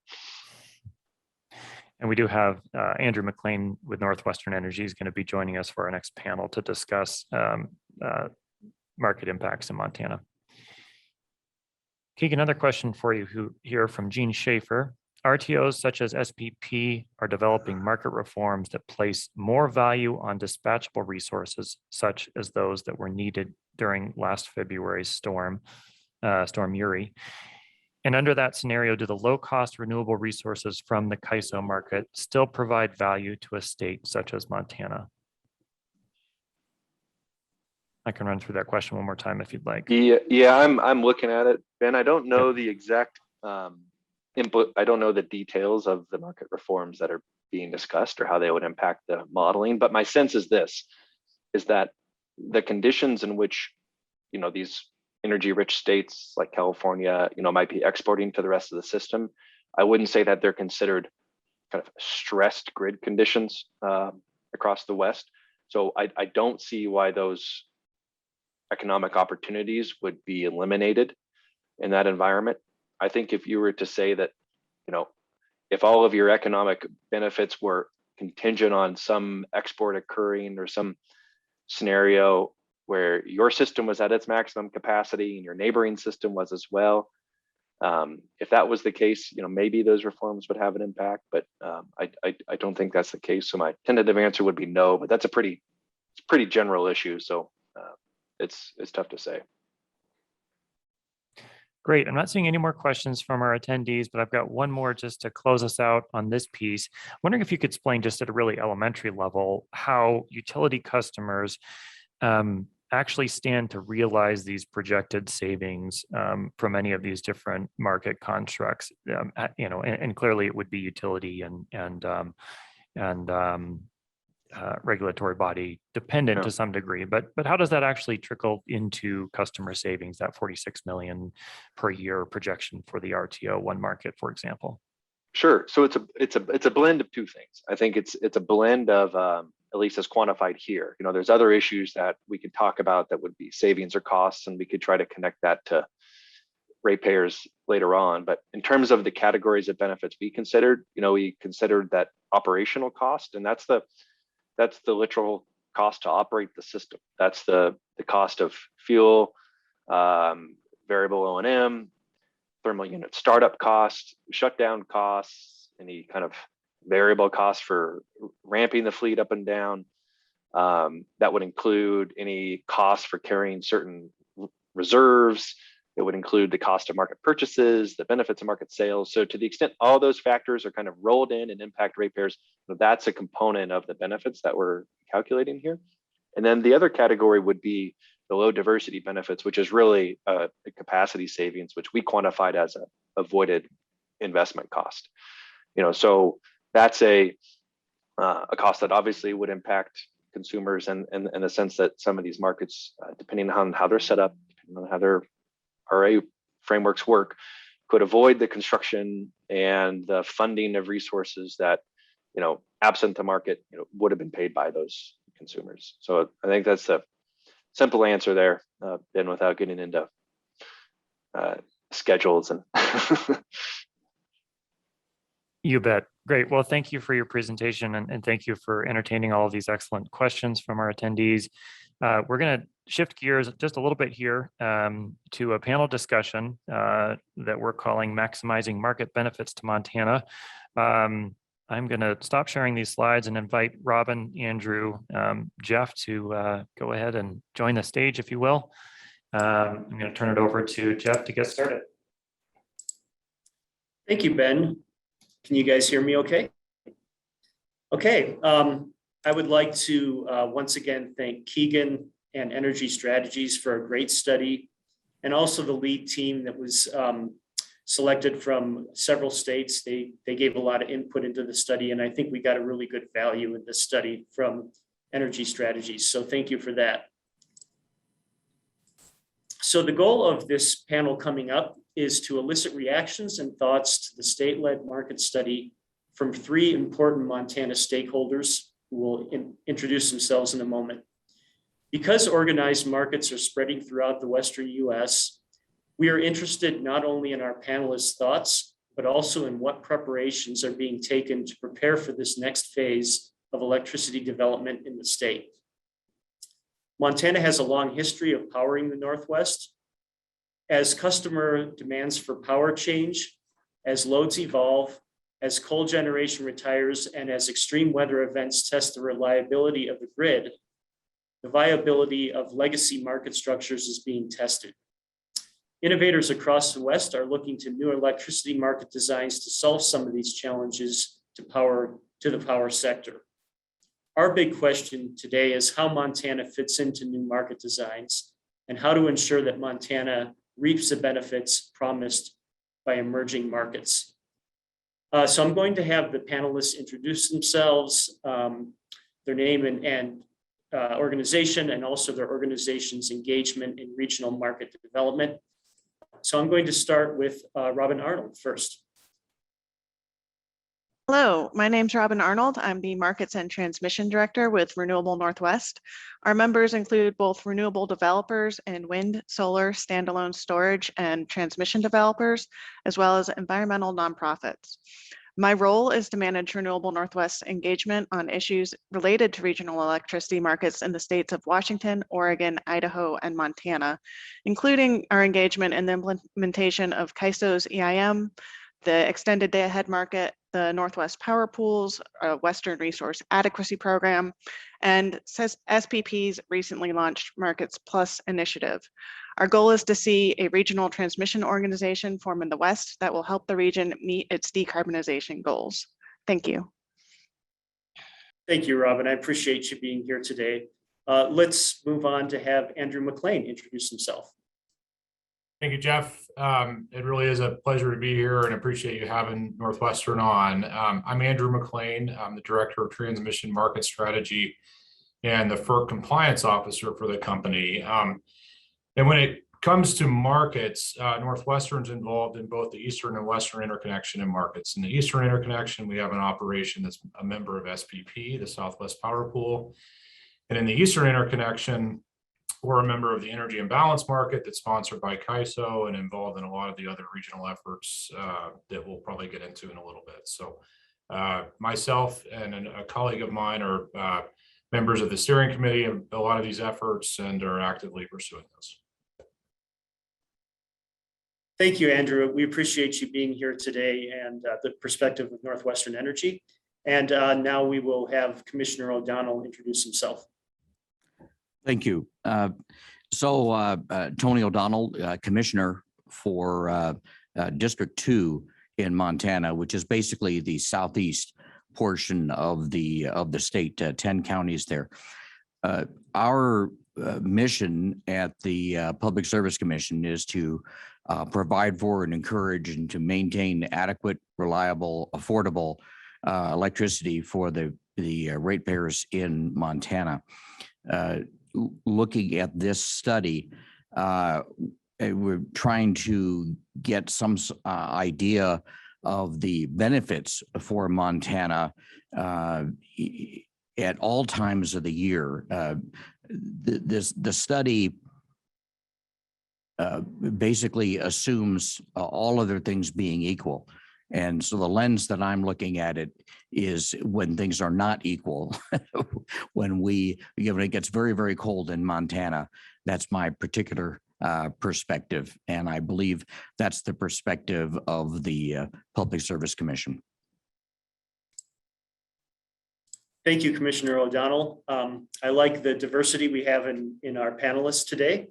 And we do have Andrew McLean with Northwestern Energy is going to be joining us for our next panel to discuss market impacts in Montana. Keegan, another question for you here from Gene Schaefer. RTOs such as SPP are developing market reforms that place more value on dispatchable resources, such as those that were needed during last February's Storm Uri. And under that scenario, do the low-cost renewable resources from the CAISO market still provide value to a state such as Montana? I can run through that question one more time if you'd like. Yeah, I'm looking at it, Ben. I don't know the exact input. I don't know the details of the market reforms that are being discussed or how they would impact the modeling. But my sense is this: is that the conditions in which these energy-rich states like California, might be exporting to the rest of the system, I wouldn't say that they're considered kind of stressed grid conditions across the West. So I don't see why those economic opportunities would be eliminated in that environment. I think if you were to say that, if all of your economic benefits were contingent on some export occurring or some scenario where your system was at its maximum capacity and your neighboring system was as well, if that was the case, maybe those reforms would have an impact, but I don't think that's the case. So my tentative answer would be no, but that's a pretty general issue. So it's tough to say. Great. I'm not seeing any more questions from our attendees, but I've got one more just to close us out on this piece. Wondering if you could explain just at a really elementary level how utility customers actually stand to realize these projected savings from any of these different market constructs. And clearly it would be utility and regulatory body dependent to some degree, but how does that actually trickle into customer savings, that 46 million per year projection for the RTO one market, for example? Sure. So it's a blend of two things. I think it's a blend of at least as quantified here. There's other issues that we could talk about that would be savings or costs, and we could try to connect that to ratepayers later on. But in terms of the categories of benefits we considered, we considered that operational cost, and that's the literal cost to operate the system. That's the cost of fuel, variable O&M, thermal unit startup costs, shutdown costs, any kind of variable costs for ramping the fleet up and down. That would include any costs for carrying certain reserves. It would include the cost of market purchases, the benefits of market sales. So to the extent all those factors are kind of rolled in and impact ratepayers, that's a component of the benefits that we're calculating here. And then the other category would be the low diversity benefits, which is really a capacity savings, which we quantified as a avoided investment cost. So that's a cost that obviously would impact consumers, and in the sense that some of these markets, depending on how they're set up, depending on how their RA frameworks work, could avoid the construction and the funding of resources that, absent the market, would have been paid by those consumers. So I think that's a simple answer there, Ben, without getting into schedules and. You bet. Great. Well, thank you for your presentation, and thank you for entertaining all of these excellent questions from our attendees. We're going to shift gears just a little bit here to a panel discussion that we're calling Maximizing Market Benefits to Montana. I'm going to stop sharing these slides and invite Robin, Andrew, Jeff to go ahead and join the stage, if you will. I'm going to turn it over to Jeff to get started. Thank you, Ben. Can you guys hear me okay? Okay, I would like to once again thank Keegan and Energy Strategies for a great study, and also the lead team that was selected from several states. They gave a lot of input into the study, and I think we got a really good value in this study from Energy Strategies. So thank you for that. So the goal of this panel coming up is to elicit reactions and thoughts to the state-led market study from 3 important Montana stakeholders who will introduce themselves in a moment. Because organized markets are spreading throughout the Western US, we are interested not only in our panelists' thoughts, but also in what preparations are being taken to prepare for this next phase of electricity development in the state. Montana has a long history of powering the Northwest. As customer demands for power change, as loads evolve, as coal generation retires, and as extreme weather events test the reliability of the grid, the viability of legacy market structures is being tested. Innovators across the West are looking to new electricity market designs to solve some of these challenges to the power sector. Our big question today is how Montana fits into new market designs and how to ensure that Montana reaps the benefits promised by emerging markets. So I'm going to have the panelists introduce themselves, their name and organization, and also their organization's engagement in regional market development. So I'm going to start with Robin Arnold first. Hello, my name's Robin Arnold. I'm the Markets and Transmission Director with Renewable Northwest. Our members include both renewable developers and wind, solar, standalone storage, and transmission developers, as well as environmental nonprofits. My role is to manage Renewable Northwest's engagement on issues related to regional electricity markets in the states of Washington, Oregon, Idaho, and Montana, including our engagement in the implementation of CAISO's EIM, the extended day-ahead market, the Northwest Power Pools, Western Resource Adequacy Program, and SPP's recently launched Markets Plus initiative. Our goal is to see a regional transmission organization form in the West that will help the region meet its decarbonization goals. Thank you. Thank you, Robin. I appreciate you being here today. Let's move on to have Andrew McLean introduce himself. Thank you, Jeff. It really is a pleasure to be here and appreciate you having Northwestern on. I'm Andrew McLean. I'm the Director of Transmission Market Strategy and the FERC Compliance Officer for the company. And when it comes to markets, Northwestern's involved in both the Eastern and Western interconnection and markets. In the Eastern interconnection, we have an operation that's a member of SPP, the Southwest Power Pool. And in the Eastern interconnection, we're a member of the Energy Imbalance Market that's sponsored by CAISO and involved in a lot of the other regional efforts that we'll probably get into in a little bit. So myself and a colleague of mine are members of the steering committee of a lot of these efforts and are actively pursuing those. Thank you, Andrew. We appreciate you being here today and the perspective of Northwestern Energy. And now we will have Commissioner O'Donnell introduce himself. Thank you. Tony O'Donnell, Commissioner for District 2 in Montana, which is basically the southeast portion of the state, 10 counties there. Our mission at the Public Service Commission is to provide for and encourage and to maintain adequate, reliable, affordable electricity for the ratepayers in Montana. Looking at this study, we're trying to get some idea of the benefits for Montana at all times of the year. The study basically assumes all other things being equal. And so the lens that I'm looking at it is when things are not equal, when it gets very, very cold in Montana. That's my particular perspective. And I believe that's the perspective of the Public Service Commission. Thank you, Commissioner O'Donnell. I like the diversity we have in our panelists today.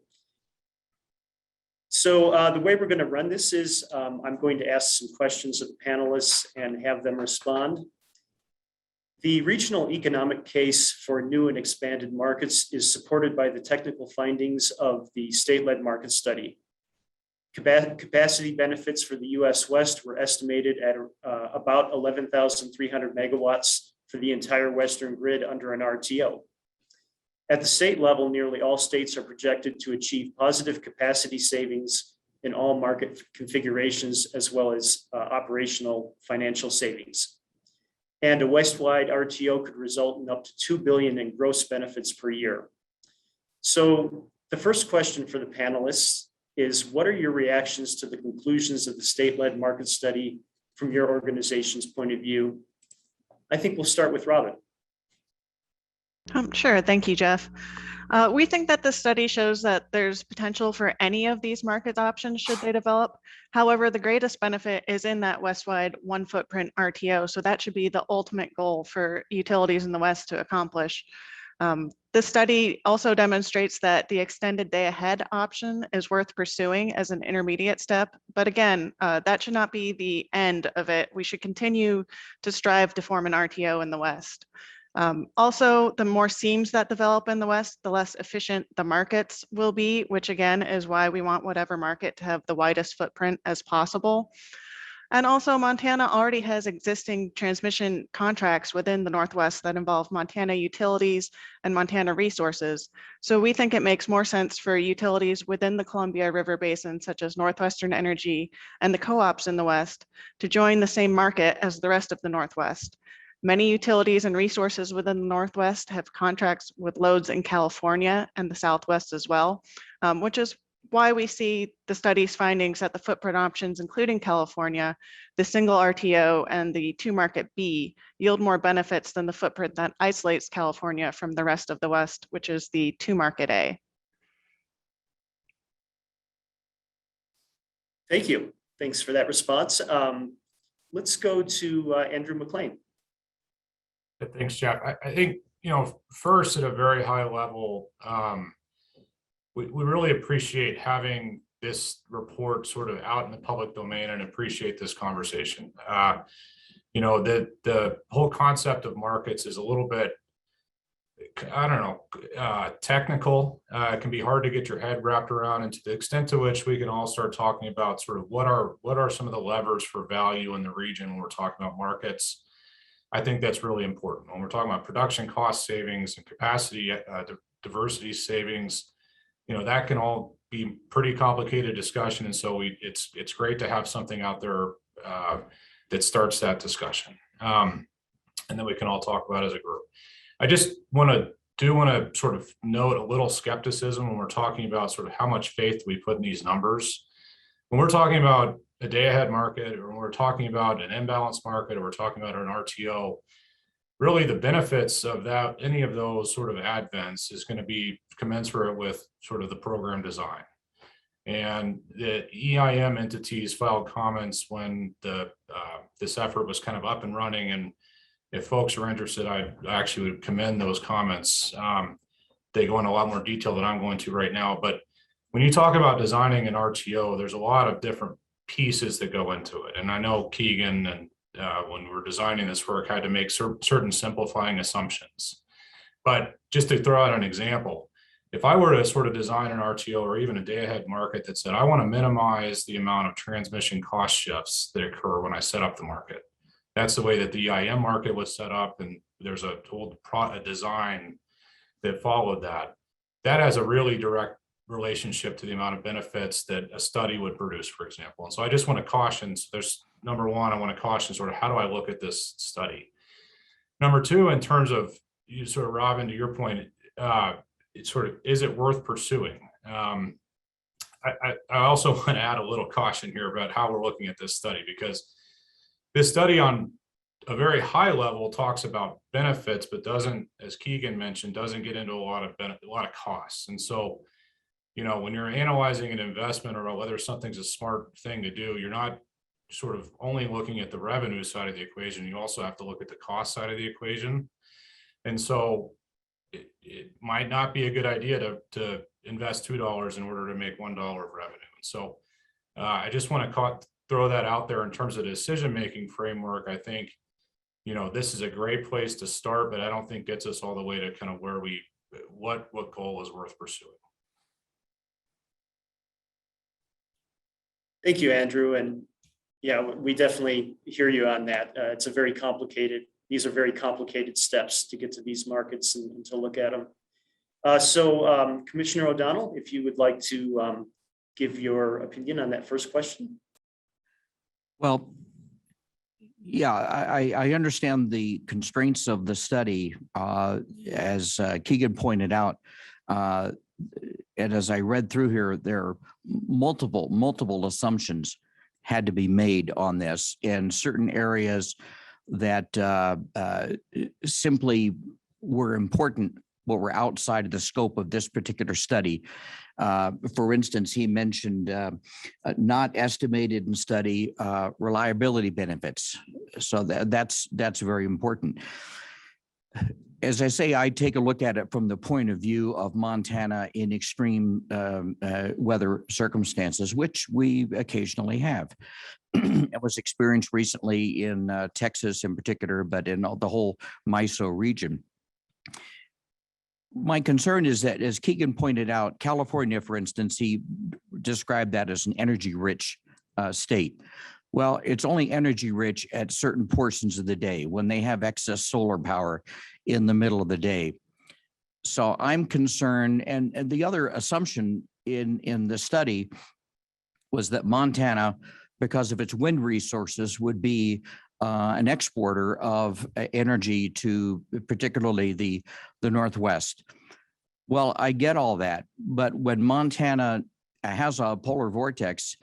So the way we're going to run this is I'm going to ask some questions of the panelists and have them respond. The regional economic case for new and expanded markets is supported by the technical findings of the state-led market study. Capacity benefits for the US West were estimated at about 11,300 megawatts for the entire Western grid under an RTO. At the state level, nearly all states are projected to achieve positive capacity savings in all market configurations, as well as operational financial savings. And a West-wide RTO could result in up to $2 billion in gross benefits per year. So the first question for the panelists is, what are your reactions to the conclusions of the state-led market study from your organization's point of view? I think we'll start with Robin. Sure. Thank you, Jeff. We think that the study shows that there's potential for any of these market options should they develop. However, the greatest benefit is in that West-wide one footprint RTO. So that should be the ultimate goal for utilities in the West to accomplish. The study also demonstrates that the extended day ahead option is worth pursuing as an intermediate step. But again, that should not be the end of it. We should continue to strive to form an RTO in the West. Also, the more seams that develop in the West, the less efficient the markets will be, which again is why we want whatever market to have the widest footprint as possible. And also, Montana already has existing transmission contracts within the Northwest that involve Montana Utilities and Montana Resources. So we think it makes more sense for utilities within the Columbia River Basin, such as Northwestern Energy and the co-ops in the West, to join the same market as the rest of the Northwest. Many utilities and resources within the Northwest have contracts with loads in California and the Southwest as well, which is why we see the study's findings that the footprint options, including California, the single RTO and the two market B, yield more benefits than the footprint that isolates California from the rest of the West, which is the two market A. Thank you. Thanks for that response. Let's go to Andrew McLean. Thanks, Jeff. I think, first at a very high level, we really appreciate having this report sort of out in the public domain and appreciate this conversation. The whole concept of markets is a little bit, technical. It can be hard to get your head wrapped around, and to the extent to which we can all start talking about sort of what are some of the levers for value in the region when we're talking about markets. I think that's really important. When we're talking about production cost savings and capacity diversity savings, that can all be pretty complicated discussion. And so it's great to have something out there that starts that discussion. And then we can all talk about it as a group. I just want to sort of note a little skepticism when we're talking about sort of how much faith we put in these numbers. When we're talking about a day ahead market, or when we're talking about an imbalanced market, or we're talking about an RTO, really the benefits of that, any of those sort of advents, is going to be commensurate with sort of the program design. And the EIM entities filed comments when this effort was kind of up and running. And if folks are interested, I actually would commend those comments. They go into a lot more detail than I'm going to right now. But when you talk about designing an RTO, there's a lot of different pieces that go into it. And I know Keegan and when we were designing this work had to make certain simplifying assumptions. But just to throw out an example, if I were to sort of design an RTO or even a day ahead market that said, I want to minimize the amount of transmission cost shifts that occur when I set up the market. That's the way that the EIM market was set up. And there's a design that followed that. That has a really direct relationship to the amount of benefits that a study would produce, for example. And so I just want to caution, so there's number one, I want to caution sort of how do I look at this study? Number two, in terms of you sort of, Robin, to your point, it's sort of, is it worth pursuing? I also want to add a little caution here about how we're looking at this study, because this study on a very high level talks about benefits, but doesn't, as Keegan mentioned, doesn't get into a lot of costs. And so, when you're analyzing an investment or whether something's a smart thing to do, you're not sort of only looking at the revenue side of the equation. You also have to look at the cost side of the equation. And so it might not be a good idea to invest $2 in order to make $1 of revenue. And so I just want to throw that out there in terms of decision-making framework. I think, this is a great place to start, but I don't think gets us all the way to kind of where what goal is worth pursuing. Thank you, Andrew. And yeah, we definitely hear you on that. These are very complicated steps to get to these markets and to look at them. So Commissioner O'Donnell, if you would like to give your opinion on that first question. Well, yeah, I understand the constraints of the study, as Keegan pointed out. And as I read through here, there are multiple assumptions had to be made on this in certain areas that simply were important, but were outside of the scope of this particular study. For instance, he mentioned not estimated in study reliability benefits. So that's very important. As I say, I take a look at it from the point of view of Montana in extreme weather circumstances, which we occasionally have. It was experienced recently in Texas in particular, but in the whole MISO region. My concern is that, as Keegan pointed out, California, for instance, he described that as an energy-rich state. Well, it's only energy rich at certain portions of the day when they have excess solar power in the middle of the day. So I'm concerned, and the other assumption in the study was that Montana, because of its wind resources, would be an exporter of energy to particularly the Northwest. Well, I get all that, but when Montana has a polar vortex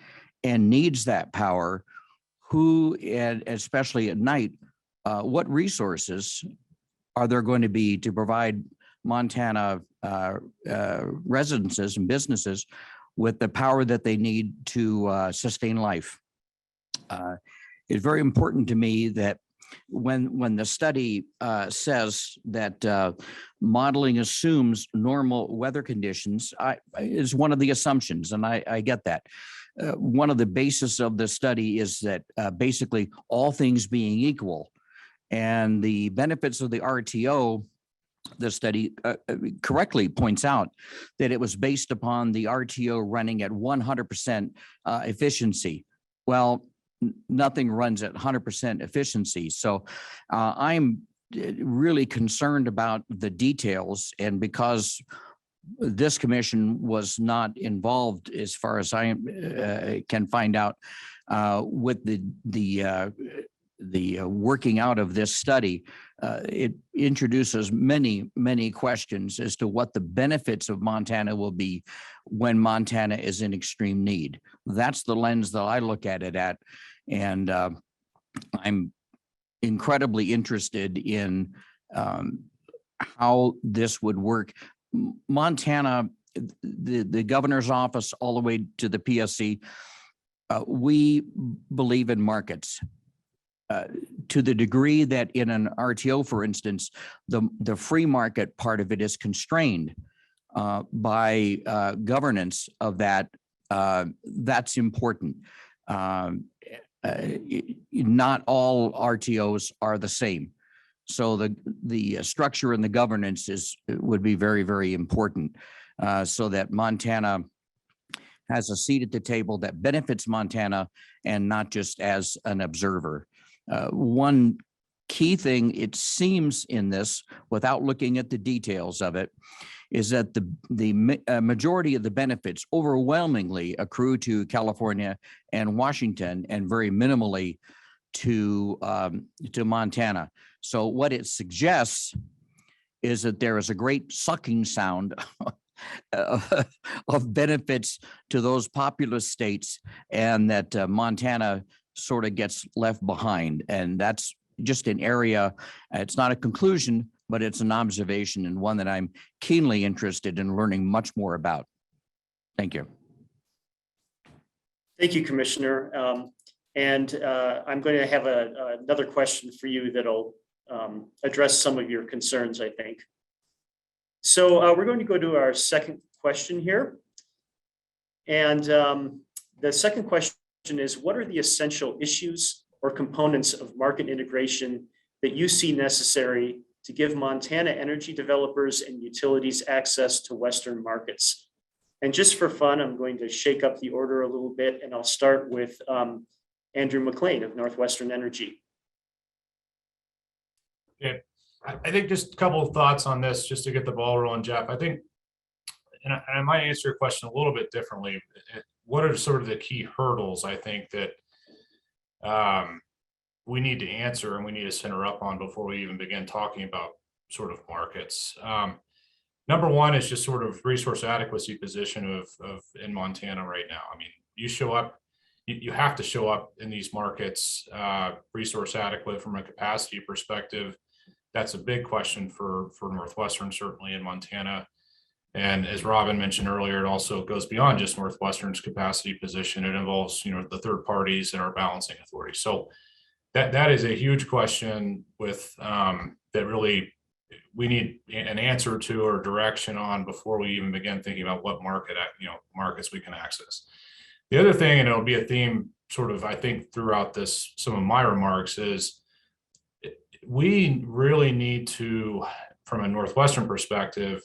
and needs that power, who, and especially at night, what resources are there going to be to provide Montana residences and businesses with the power that they need to sustain life? It's very important to me that when the study says that modeling assumes normal weather conditions, is one of the assumptions, and I get that. One of the basis of the study is that basically all things being equal, and the benefits of the RTO, the study correctly points out that it was based upon the RTO running at 100% efficiency. Well, nothing runs at 100% efficiency. So I'm really concerned about the details, and because this commission was not involved, as far as I can find out, with the working out of this study, it introduces many questions as to what the benefits of Montana will be when Montana is in extreme need. That's the lens that I look at it at, and I'm incredibly interested in how this would work. Montana, the governor's office, all the way to the PSC, we believe in markets. To the degree that in an RTO, for instance, the free market part of it is constrained by governance of that, that's important. Not all RTOs are the same. So the structure and the governance would be very important, so that Montana has a seat at the table that benefits Montana and not just as an observer. One key thing, it seems, in this, without looking at the details of it, is that the majority of the benefits overwhelmingly accrue to California and Washington, and very minimally to Montana. So what it suggests is that there is a great sucking sound of benefits to those populous states, and that Montana sort of gets left behind. And that's just an area, it's not a conclusion, but it's an observation, and one that I'm keenly interested in learning much more about. Thank you. Thank you, Commissioner. And I'm going to have another question for you that'll address some of your concerns, I think. So we're going to go to our second question here. And the second question is, what are the essential issues or components of market integration that you see necessary to give Montana energy developers and utilities access to Western markets? And just for fun, I'm going to shake up the order a little bit, and I'll start with Andrew McLean of Northwestern Energy. Yeah, I think just a couple of thoughts on this, just to get the ball rolling, Jeff. I think, and I might answer your question a little bit differently. What are sort of the key hurdles I think that we need to answer and we need to center up on before we even begin talking about sort of markets? Number one is just sort of resource adequacy position of in Montana right now. I mean, you show up, you have to show up in these markets resource adequate from a capacity perspective. That's a big question for Northwestern, certainly in Montana. And as Robin mentioned earlier, it also goes beyond just Northwestern's capacity position. It involves, the third parties and our balancing authority. So that is a huge question with that really we need an answer to or direction on before we even begin thinking about what markets we can access. The other thing, and it'll be a theme sort of, I think, throughout this, some of my remarks, is we really need to, from a Northwestern perspective,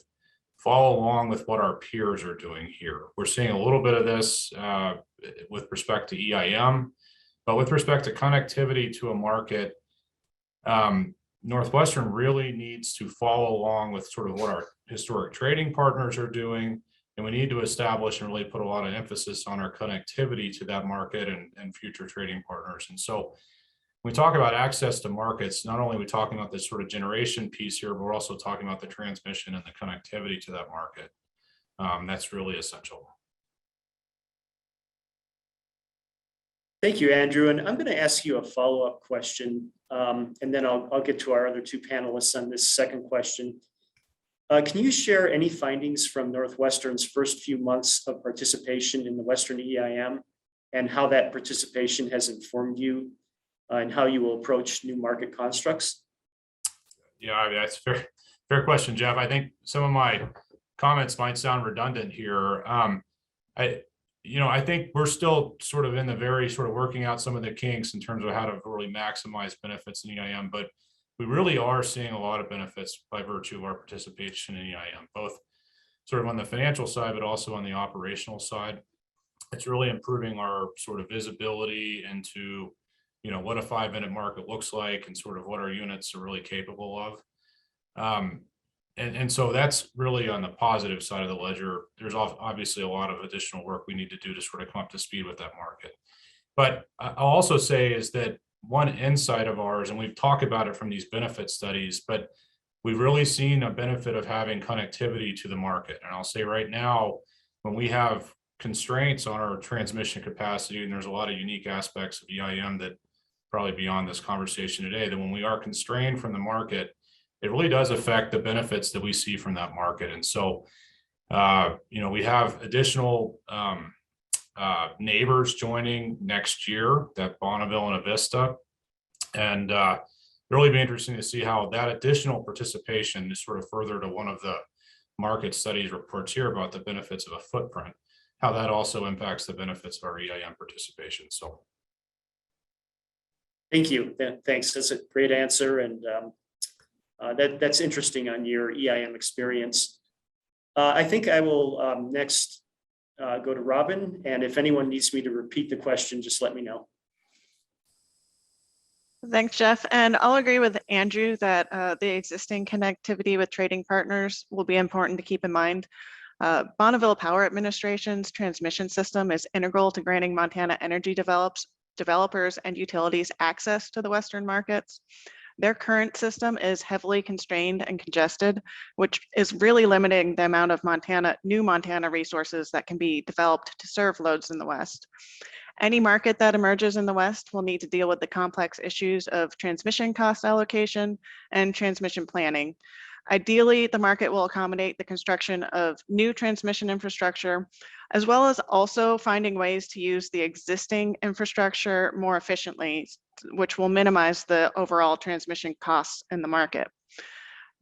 follow along with what our peers are doing here. We're seeing a little bit of this with respect to EIM, but with respect to connectivity to a market, Northwestern really needs to follow along with sort of what our historic trading partners are doing. And we need to establish and really put a lot of emphasis on our connectivity to that market and future trading partners. And so when we talk about access to markets, not only are we talking about this sort of generation piece here, but we're also talking about the transmission and the connectivity to that market. That's really essential. Thank you, Andrew. And I'm going to ask you a follow-up question, and then I'll get to our other two panelists on this second question. Can you share any findings from Northwestern's first few months of participation in the Western EIM and how that participation has informed you and how you will approach new market constructs? Yeah, I mean, that's a fair question, Jeff. I think some of my comments might sound redundant here. I think we're still sort of in the very sort of working out some of the kinks in terms of how to really maximize benefits in EIM, but we really are seeing a lot of benefits by virtue of our participation in EIM, both sort of on the financial side, but also on the operational side. It's really improving our sort of visibility into, what a 5-minute market looks like and sort of what our units are really capable of. And so that's really on the positive side of the ledger. There's obviously a lot of additional work we need to do to sort of come up to speed with that market. But I'll also say is that one insight of ours, and we've talked about it from these benefit studies, but we've really seen a benefit of having connectivity to the market. And I'll say right now, when we have constraints on our transmission capacity, and there's a lot of unique aspects of EIM that probably beyond this conversation today, that when we are constrained from the market, it really does affect the benefits that we see from that market. And so, we have additional neighbors joining next year, that Bonneville and Avista, and really be interesting to see how that additional participation is sort of further to one of the market studies reports here about the benefits of a footprint, how that also impacts the benefits of our EIM participation. So. Thank you. Thanks. That's a great answer. And that's interesting on your EIM experience. I think I will next go to Robin. And if anyone needs me to repeat the question, just let me know. Thanks, Jeff. And I'll agree with Andrew that the existing connectivity with trading partners will be important to keep in mind. Bonneville Power Administration's transmission system is integral to granting Montana energy developers and utilities access to the Western markets. Their current system is heavily constrained and congested, which is really limiting the amount of new Montana resources that can be developed to serve loads in the West. Any market that emerges in the West will need to deal with the complex issues of transmission cost allocation and transmission planning. Ideally, the market will accommodate the construction of new transmission infrastructure, as well as also finding ways to use the existing infrastructure more efficiently, which will minimize the overall transmission costs in the market.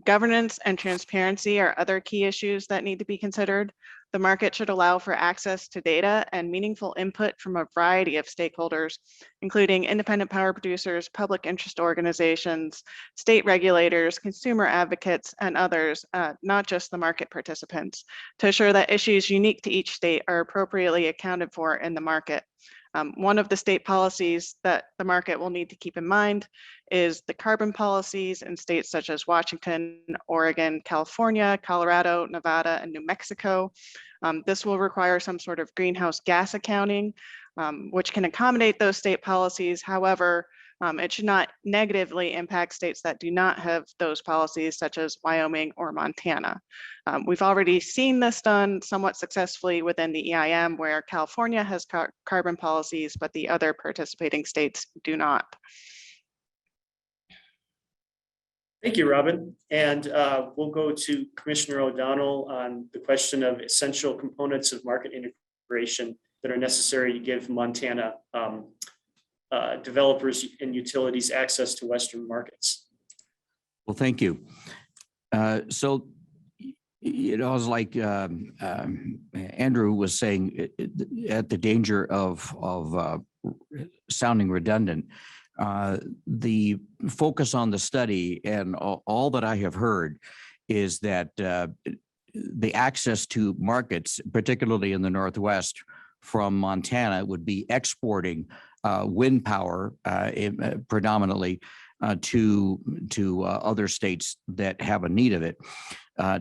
Governance and transparency are other key issues that need to be considered. The market should allow for access to data and meaningful input from a variety of stakeholders, including independent power producers, public interest organizations, state regulators, consumer advocates, and others, not just the market participants, to ensure that issues unique to each state are appropriately accounted for in the market. One of the state policies that the market will need to keep in mind is the carbon policies in states such as Washington, Oregon, California, Colorado, Nevada, and New Mexico. This will require some sort of greenhouse gas accounting, which can accommodate those state policies. However, it should not negatively impact states that do not have those policies, such as Wyoming or Montana. We've already seen this done somewhat successfully within the EIM, where California has carbon policies, but the other participating states do not. Thank you, Robin. And we'll go to Commissioner O'Donnell on the question of essential components of market integration that are necessary to give Montana developers and utilities access to Western markets. Well, thank you. So, you know, it's like Andrew was saying, at the danger of sounding redundant, the focus on the study and all that I have heard is that the access to markets, particularly in the Northwest from Montana, would be exporting wind power predominantly to other states that have a need of it,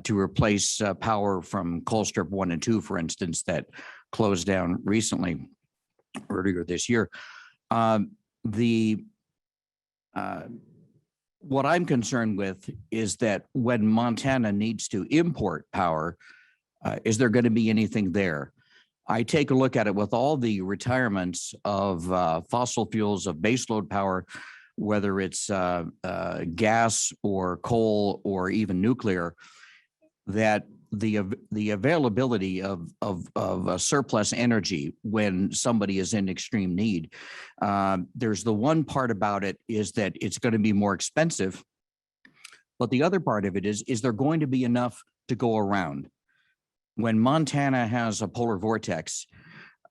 to replace power from Colstrip 1 and 2, for instance, that closed down recently, earlier this year. What I'm concerned with is that when Montana needs to import power, is there going to be anything there? I take a look at it with all the retirements of fossil fuels, of baseload power, whether it's gas or coal or even nuclear, that the availability of surplus energy when somebody is in extreme need. There's the one part about it is that it's going to be more expensive, but the other part of it is there going to be enough to go around? When Montana has a polar vortex,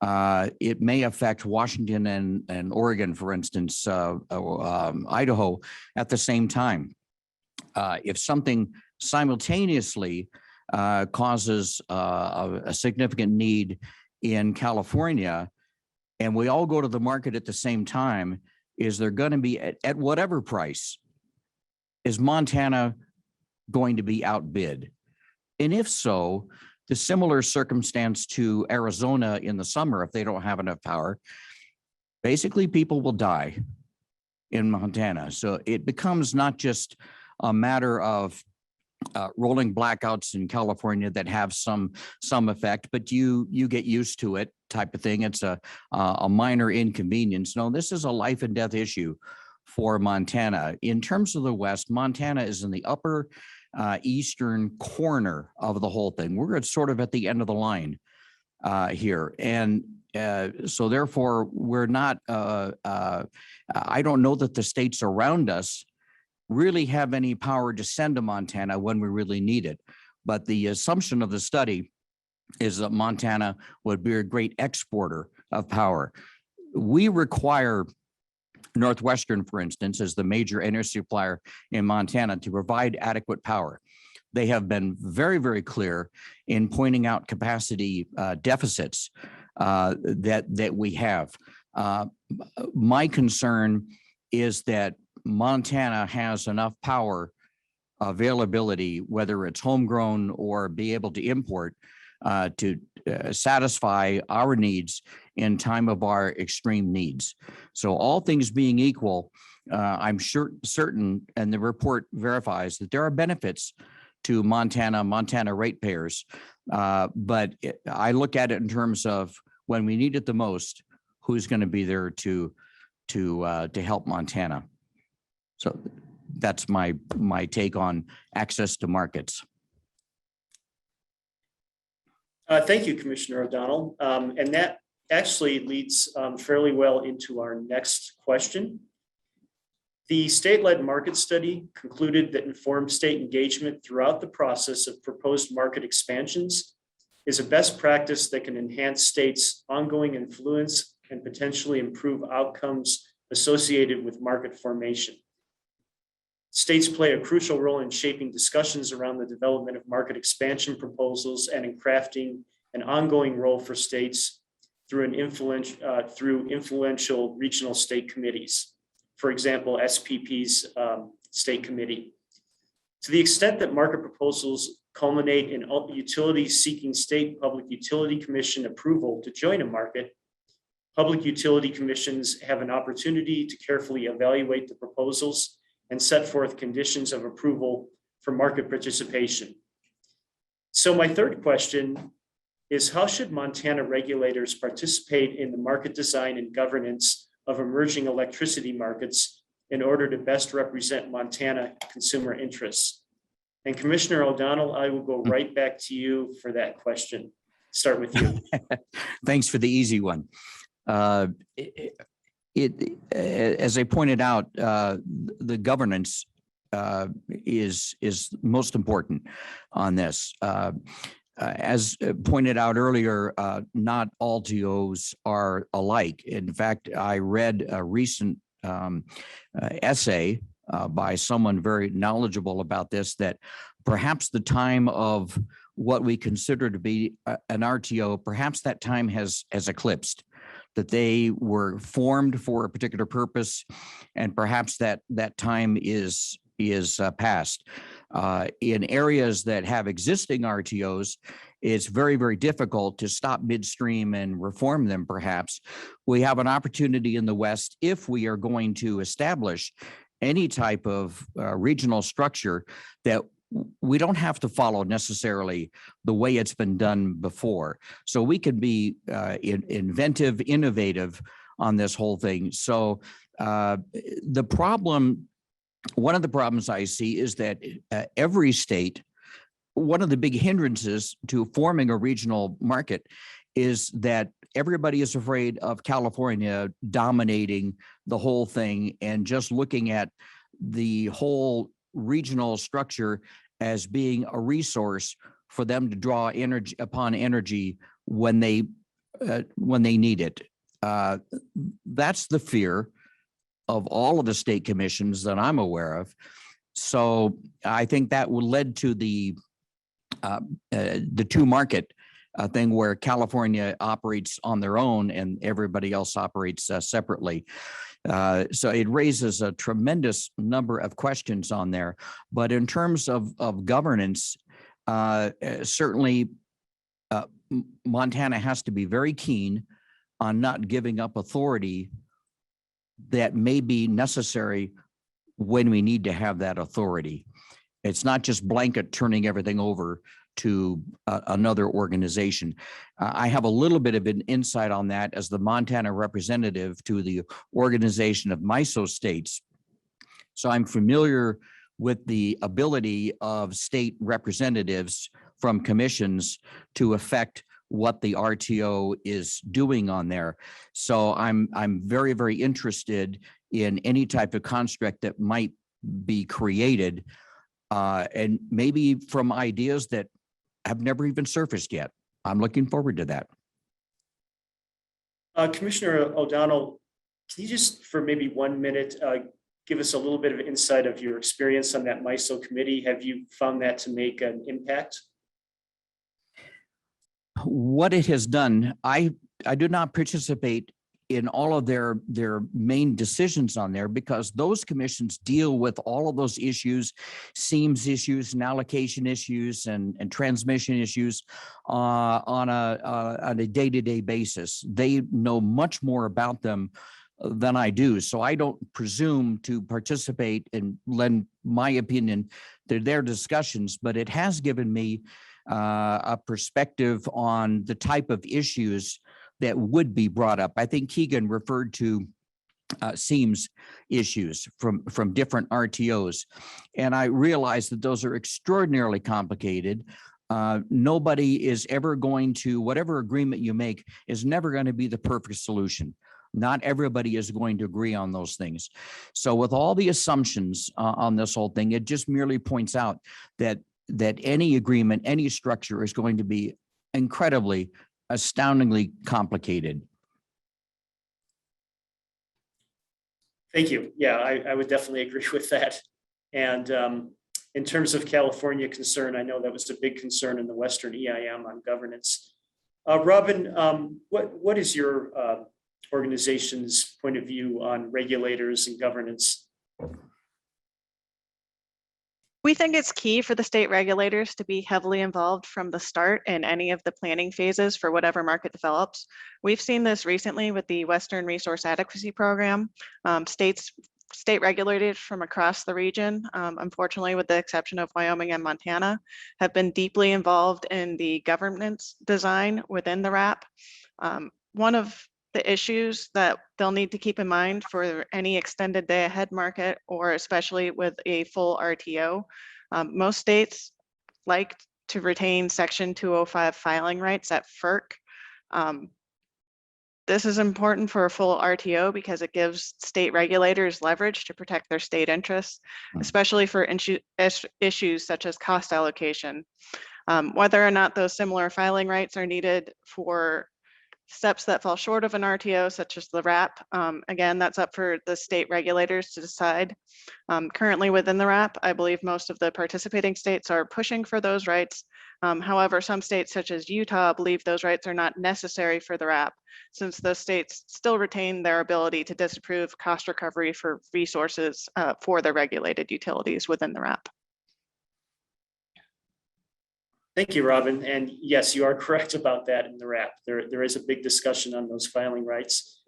it may affect Washington and Oregon, for instance, Idaho at the same time. If something simultaneously causes a significant need in California, and we all go to the market at the same time, is there going to be, at whatever price, is Montana going to be outbid? And if so, the similar circumstance to Arizona in the summer, if they don't have enough power, basically people will die in Montana. So it becomes not just a matter of rolling blackouts in California that have some effect, but you get used to it type of thing. It's a minor inconvenience. No, this is a life and death issue for Montana. In terms of the West, Montana is in the upper eastern corner of the whole thing. We're sort of at the end of the line here. And so therefore, we're not, I don't know that the states around us really have any power to send to Montana when we really need it. But the assumption of the study is that Montana would be a great exporter of power. We require Northwestern, for instance, as the major energy supplier in Montana, to provide adequate power. They have been very, very clear in pointing out capacity deficits that we have. My concern is that Montana has enough power availability, whether it's homegrown or be able to import, to satisfy our needs in time of our extreme needs. So all things being equal, I'm certain, and the report verifies, that there are benefits to Montana ratepayers. But I look at it in terms of when we need it the most, who's going to be there to help Montana. So that's my take on access to markets. Thank you, Commissioner O'Donnell. And that actually leads fairly well into our next question. The state-led market study concluded that informed state engagement throughout the process of proposed market expansions is a best practice that can enhance states' ongoing influence and potentially improve outcomes associated with market formation. States play a crucial role in shaping discussions around the development of market expansion proposals and in crafting an ongoing role for states through influential regional state committees. For example, SPP's state committee. To the extent that market proposals culminate in utilities seeking state public utility commission approval to join a market, public utility commissions have an opportunity to carefully evaluate the proposals and set forth conditions of approval for market participation. So my third question is, how should Montana regulators participate in the market design and governance of emerging electricity markets in order to best represent Montana consumer interests? And Commissioner O'Donnell, I will go right back to you for that question. Start with you. Thanks for the easy one. As I pointed out, the governance is most important on this. As pointed out earlier, not all TOs are alike. In fact, I read a recent essay by someone very knowledgeable about this, that perhaps the time of what we consider to be an RTO, perhaps that time has eclipsed, that they were formed for a particular purpose, and perhaps that time is past. In areas that have existing RTOs, it's very, very difficult to stop midstream and reform them, perhaps. We have an opportunity in the West, if we are going to establish any type of regional structure, that we don't have to follow necessarily the way it's been done before. So we can be inventive, innovative on this whole thing. So the problem, one of the problems I see is that every state, one of the big hindrances to forming a regional market is that everybody is afraid of California dominating the whole thing and just looking at the whole regional structure as being a resource for them to draw energy upon energy when they need it. That's the fear of all of the state commissions that I'm aware of. So I think that led to the two market thing, where California operates on their own and everybody else operates separately. So it raises a tremendous number of questions on there. But in terms of governance, certainly Montana has to be very keen on not giving up authority that may be necessary when we need to have that authority. It's not just blanket turning everything over to another organization. I have a little bit of an insight on that as the Montana representative to the Organization of MISO States. So I'm familiar with the ability of state representatives from commissions to affect what the RTO is doing on there. So I'm very, very interested in any type of construct that might be created, and maybe from ideas that have never even surfaced yet. I'm looking forward to that. Commissioner O'Donnell, can you just, for maybe 1 minute, give us a little bit of insight of your experience on that MISO committee? Have you found that to make an impact? What it has done, I do not participate in all of their main decisions on there, because those commissions deal with all of those issues, seams issues and allocation issues and transmission issues on a day-to-day basis. They know much more about them than I do. So I don't presume to participate and lend my opinion to their discussions, but it has given me a perspective on the type of issues that would be brought up. I think Keegan referred to seams issues from different RTOs. And I realize that those are extraordinarily complicated. Nobody is ever going to, whatever agreement you make is never going to be the perfect solution. Not everybody is going to agree on those things. So with all the assumptions on this whole thing, it just merely points out that any agreement, any structure is going to be incredibly, astoundingly complicated. Thank you. Yeah, I would definitely agree with that. And in terms of California concern, I know that was a big concern in the Western EIM on governance. Robin, what is your organization's point of view on regulators and governance? We think it's key for the state regulators to be heavily involved from the start in any of the planning phases for whatever market develops. We've seen this recently with the Western Resource Adequacy Program. State regulators from across the region, unfortunately, with the exception of Wyoming and Montana, have been deeply involved in the governance design within the RAP. One of the issues that they'll need to keep in mind for any extended day ahead market, or especially with a full RTO, most states like to retain Section 205 filing rights at FERC. This is important for a full RTO because it gives state regulators leverage to protect their state interests, especially for issues such as cost allocation. Whether or not those similar filing rights are needed for steps that fall short of an RTO, such as the RAP, again, that's up for the state regulators to decide. Currently within the RAP, I believe most of the participating states are pushing for those rights. However, some states such as Utah believe those rights are not necessary for the RAP, since those states still retain their ability to disapprove cost recovery for resources for their regulated utilities within the RAP. Thank you, Robin. And yes, you are correct about that in the RAP. There is a big discussion on those filing rights.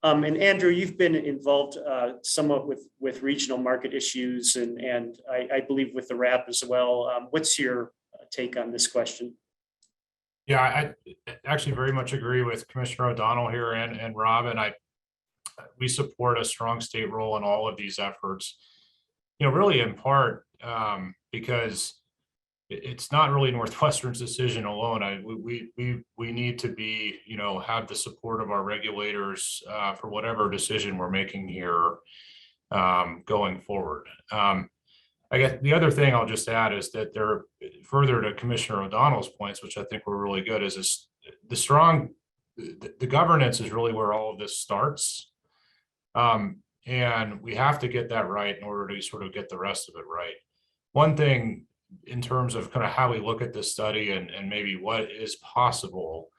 And Andrew, you've been involved somewhat with regional market issues and I believe with the RAP as well. What's your take on this question? Yeah, I actually very much agree with Commissioner O'Donnell here and Robin. We support a strong state role in all of these efforts, really in part because it's not really Northwestern's decision alone. We need to be, have the support of our regulators for whatever decision we're making here going forward. I guess the other thing I'll just add is that further to Commissioner O'Donnell's points, which I think were really good, is the governance is really where all of this starts. And we have to get that right in order to sort of get the rest of it right. One thing in terms of kind of how we look at this study and maybe what is possible,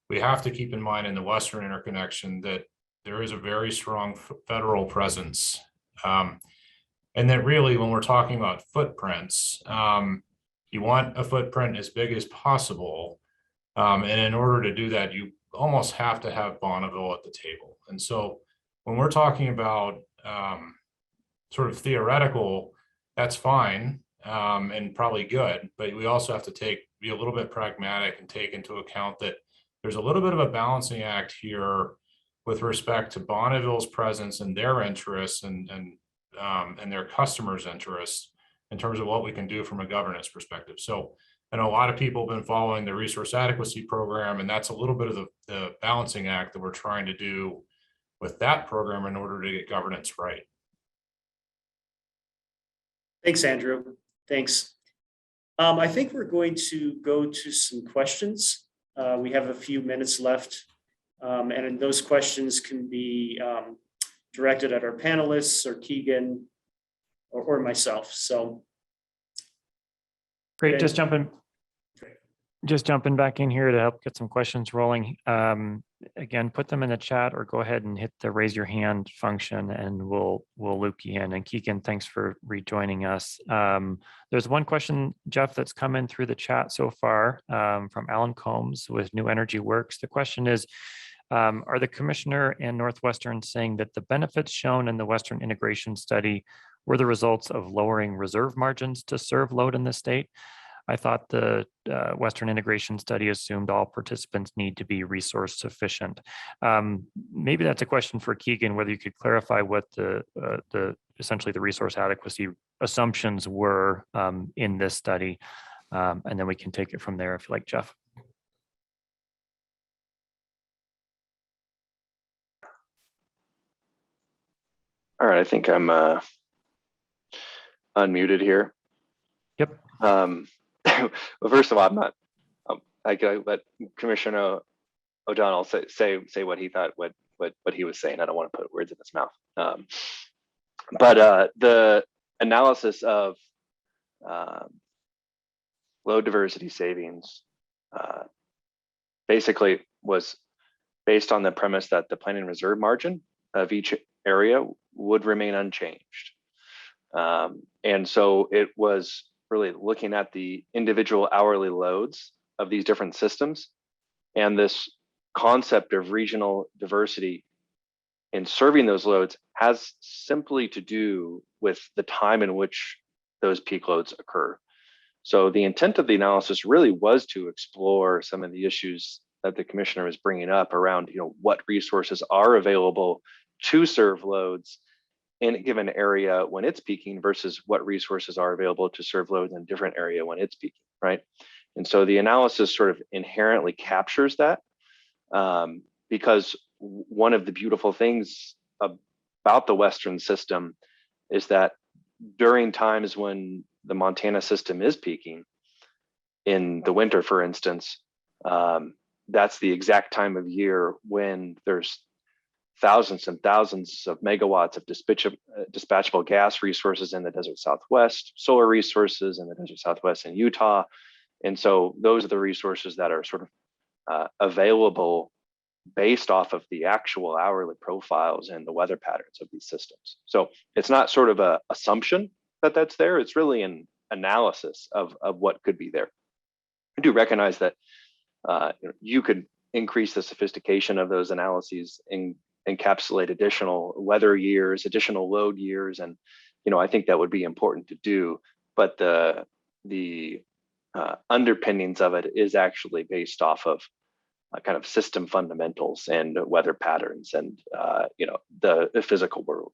we have to keep in mind in the Western interconnection that there is a very strong federal presence. And that really, when we're talking about footprints, you want a footprint as big as possible. And in order to do that, you almost have to have Bonneville at the table. And so when we're talking about sort of theoretical, that's fine and probably good, but we also have to be a little bit pragmatic and take into account that there's a little bit of a balancing act here with respect to Bonneville's presence and their interests and their customers' interests in terms of what we can do from a governance perspective. So I know a lot of people have been following the resource adequacy program, and that's a little bit of the balancing act that we're trying to do with that program in order to get governance right. Thanks, Andrew. Thanks. I think we're going to go to some questions. We have a few minutes left, and those questions can be directed at our panelists or Keegan or myself. So great. Just jumping back in here to help get some questions rolling. Again, put them in the chat or go ahead and hit the raise your hand function and we'll loop you in. And Keegan, thanks for rejoining us. There's one question, Jeff, that's come in through the chat so far from Alan Combs with New Energy Works. The question is, are the commissioner and Northwestern saying that the benefits shown in the Western integration study were the results of lowering reserve margins to serve load in the state? I thought the Western integration study assumed all participants need to be resource sufficient. Maybe that's a question for Keegan, whether you could clarify what the essentially the resource adequacy assumptions were in this study. And then we can take it from there if you like, Jeff. All right, I think I'm unmuted here. Yep. Well, first of all, I'm not. I can let Commissioner O'Donnell say what he thought, what he was saying. I don't want to put words in his mouth. But the analysis of load diversity savings basically was based on the premise that the planning reserve margin of each area would remain unchanged. And so it was really looking at the individual hourly loads of these different systems, and this concept of regional diversity in serving those loads has simply to do with the time in which those peak loads occur. So the intent of the analysis really was to explore some of the issues that the commissioner was bringing up around, what resources are available to serve loads in a given area when it's peaking versus what resources are available to serve loads in a different area when it's peaking, right? And so the analysis sort of inherently captures that because one of the beautiful things about the Western system is that during times when the Montana system is peaking, in the winter, for instance, that's the exact time of year when there's thousands and thousands of megawatts of dispatchable gas resources in the desert Southwest, solar resources in the desert Southwest in Utah. And so those are the resources that are sort of available based off of the actual hourly profiles and the weather patterns of these systems. So it's not sort of an assumption that that's there. It's really an analysis of what could be there. I do recognize that you could increase the sophistication of those analyses and encapsulate additional weather years, additional load years, and I think that would be important to do. But the underpinnings of it is actually based off of kind of system fundamentals and weather patterns and the physical world.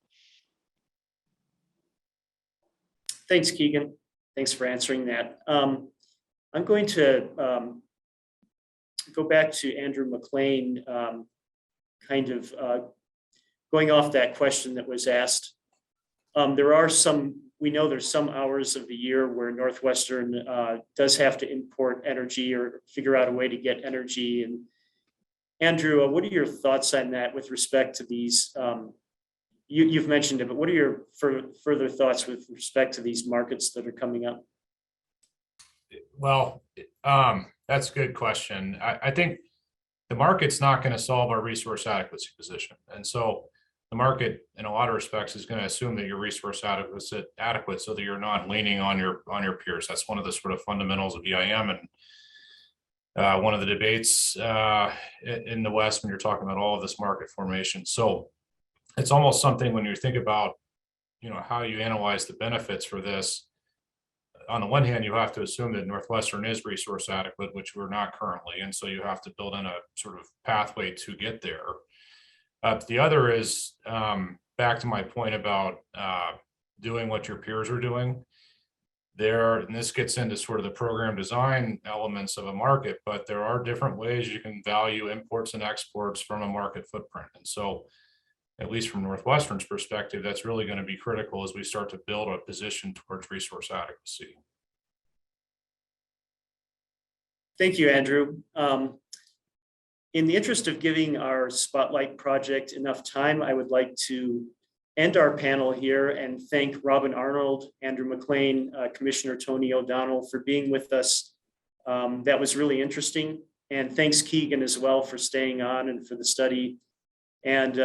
Thanks, Keegan. Thanks for answering that. I'm going to go back to Andrew McLean, kind of going off that question that was asked. We know there's some hours of the year where Northwestern does have to import energy or figure out a way to get energy. And Andrew, what are your thoughts on that with respect to these? You've mentioned it, but what are your further thoughts with respect to these markets that are coming up? Well, that's a good question. I think the market's not going to solve our resource adequacy position. And so the market, in a lot of respects, is going to assume that you're resource adequate so that you're not leaning on your peers. That's one of the sort of fundamentals of EIM and one of the debates in the West when you're talking about all of this market formation. So it's almost something when you think about, how you analyze the benefits for this. On the one hand, you have to assume that Northwestern is resource adequate, which we're not currently. And so you have to build in a sort of pathway to get there. The other is back to my point about doing what your peers are doing there. And this gets into sort of the program design elements of a market, but there are different ways you can value imports and exports from a market footprint. And so at least from Northwestern's perspective, that's really going to be critical as we start to build a position towards resource adequacy. Thank you, Andrew. In the interest of giving our Spotlight project enough time, I would like to end our panel here and thank Robin Arnold, Andrew McLean, Commissioner Tony O'Donnell for being with us. That was really interesting. And thanks, Keegan, as well, for staying on and for the study. And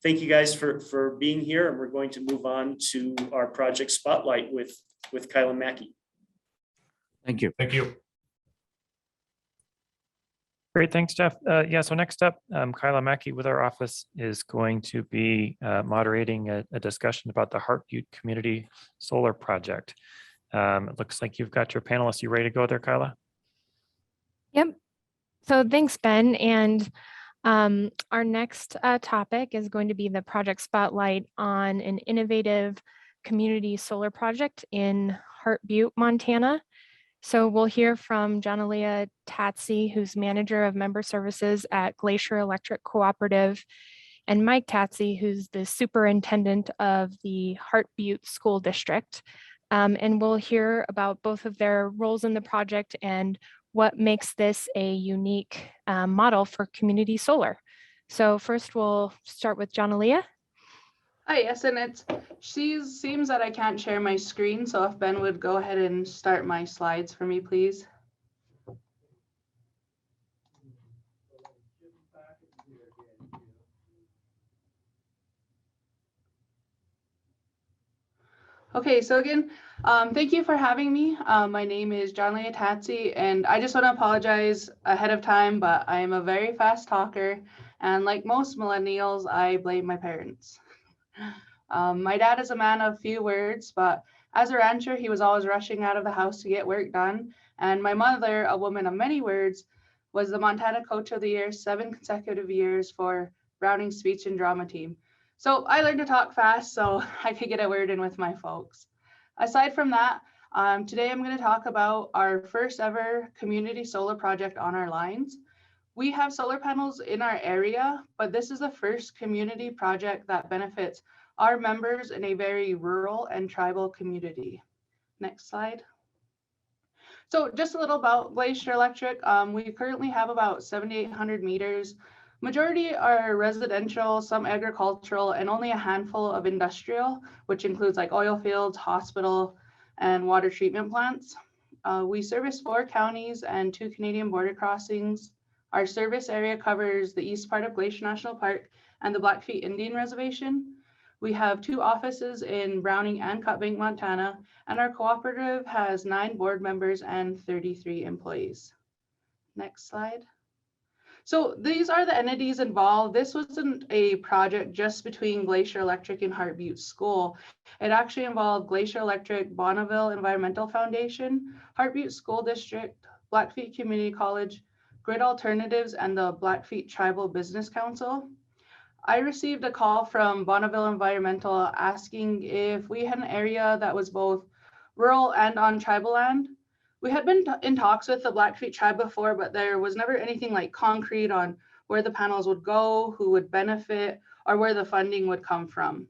thank you guys for being here. And we're going to move on to our project Spotlight with Kyla Mackey. Thank you. Thank you. Great, thanks, Jeff. Yeah, so next up, Kyla Mackey with our office is going to be moderating a discussion about the Heart Butte Community Solar Project. It looks like you've got your panelists. You ready to go there, Kyla? Yep. So thanks, Ben. And our next topic is going to be the project spotlight on an innovative community solar project in Heart Butte, Montana. So we'll hear from Jonalia Tatsy, who's manager of member services at Glacier Electric Cooperative, and Mike Tatsy, who's the superintendent of the Heart Butte School District. And we'll hear about both of their roles in the project and what makes this a unique model for community solar. So first we'll start with Jonalia. Hi, yes, and seems that I can't share my screen, so if Ben would go ahead and start my slides for me, please. Okay, so again, thank you for having me. My name is Jonalia Tatsy, and I just want to apologize ahead of time, but I am a very fast talker, and like most millennials, I blame my parents. My dad is a man of few words, but as a rancher, he was always rushing out of the house to get work done. And my mother, a woman of many words, was the Montana Coach of the Year 7 consecutive years for Browning Speech and Drama Team. So I learned to talk fast so I could get a word in with my folks. Aside from that, today I'm going to talk about our first ever community solar project on our lines. We have solar panels in our area, but this is the first community project that benefits our members in a very rural and tribal community. Next slide. So just a little about Glacier Electric. We currently have about 7,800 meters. Majority are residential, some agricultural, and only a handful of industrial, which includes like oil fields, hospital, and water treatment plants. We service 4 counties and 2 Canadian border crossings. Our service area covers the east part of Glacier National Park and the Blackfeet Indian Reservation. We have 2 offices in Browning and Cutbank, Montana, and our cooperative has 9 board members and 33 employees. Next slide. So these are the entities involved. This wasn't a project just between Glacier Electric and Heart Butte School. It actually involved Glacier Electric, Bonneville Environmental Foundation, Heart Butte School District, Blackfeet Community College, Grid Alternatives, and the Blackfeet Tribal Business Council. I received a call from Bonneville Environmental asking if we had an area that was both rural and on tribal land. We had been in talks with the Blackfeet tribe before, but there was never anything like concrete on where the panels would go, who would benefit, or where the funding would come from.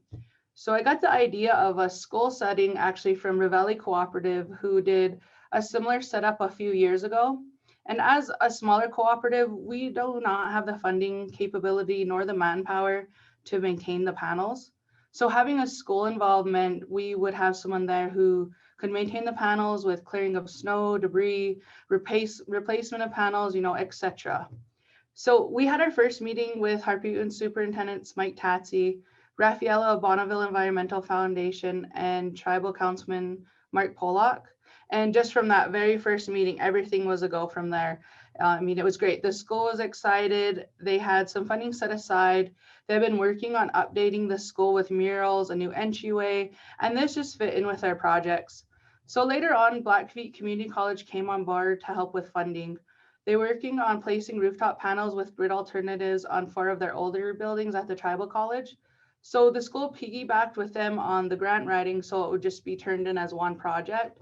So I got the idea of a school setting actually from Ravelli Cooperative, who did a similar setup a few years ago. And as a smaller cooperative, we do not have the funding capability nor the manpower to maintain the panels. So having a school involvement, we would have someone there who could maintain the panels with clearing of snow, debris, replacement of panels, etc. So we had our first meeting with Heart Butte Superintendents Mike Tatsy, Raffaella of Bonneville Environmental Foundation, and Tribal Councilman Mark Pollock. And just from that very first meeting, everything was a go from there. It was great. The school was excited. They had some funding set aside. They've been working on updating the school with murals, a new entryway, and this just fit in with our projects. So later on, Blackfeet Community College came on board to help with funding. They were working on placing rooftop panels with grid alternatives on 4 of their older buildings at the tribal college. So the school piggybacked with them on the grant writing so it would just be turned in as one project.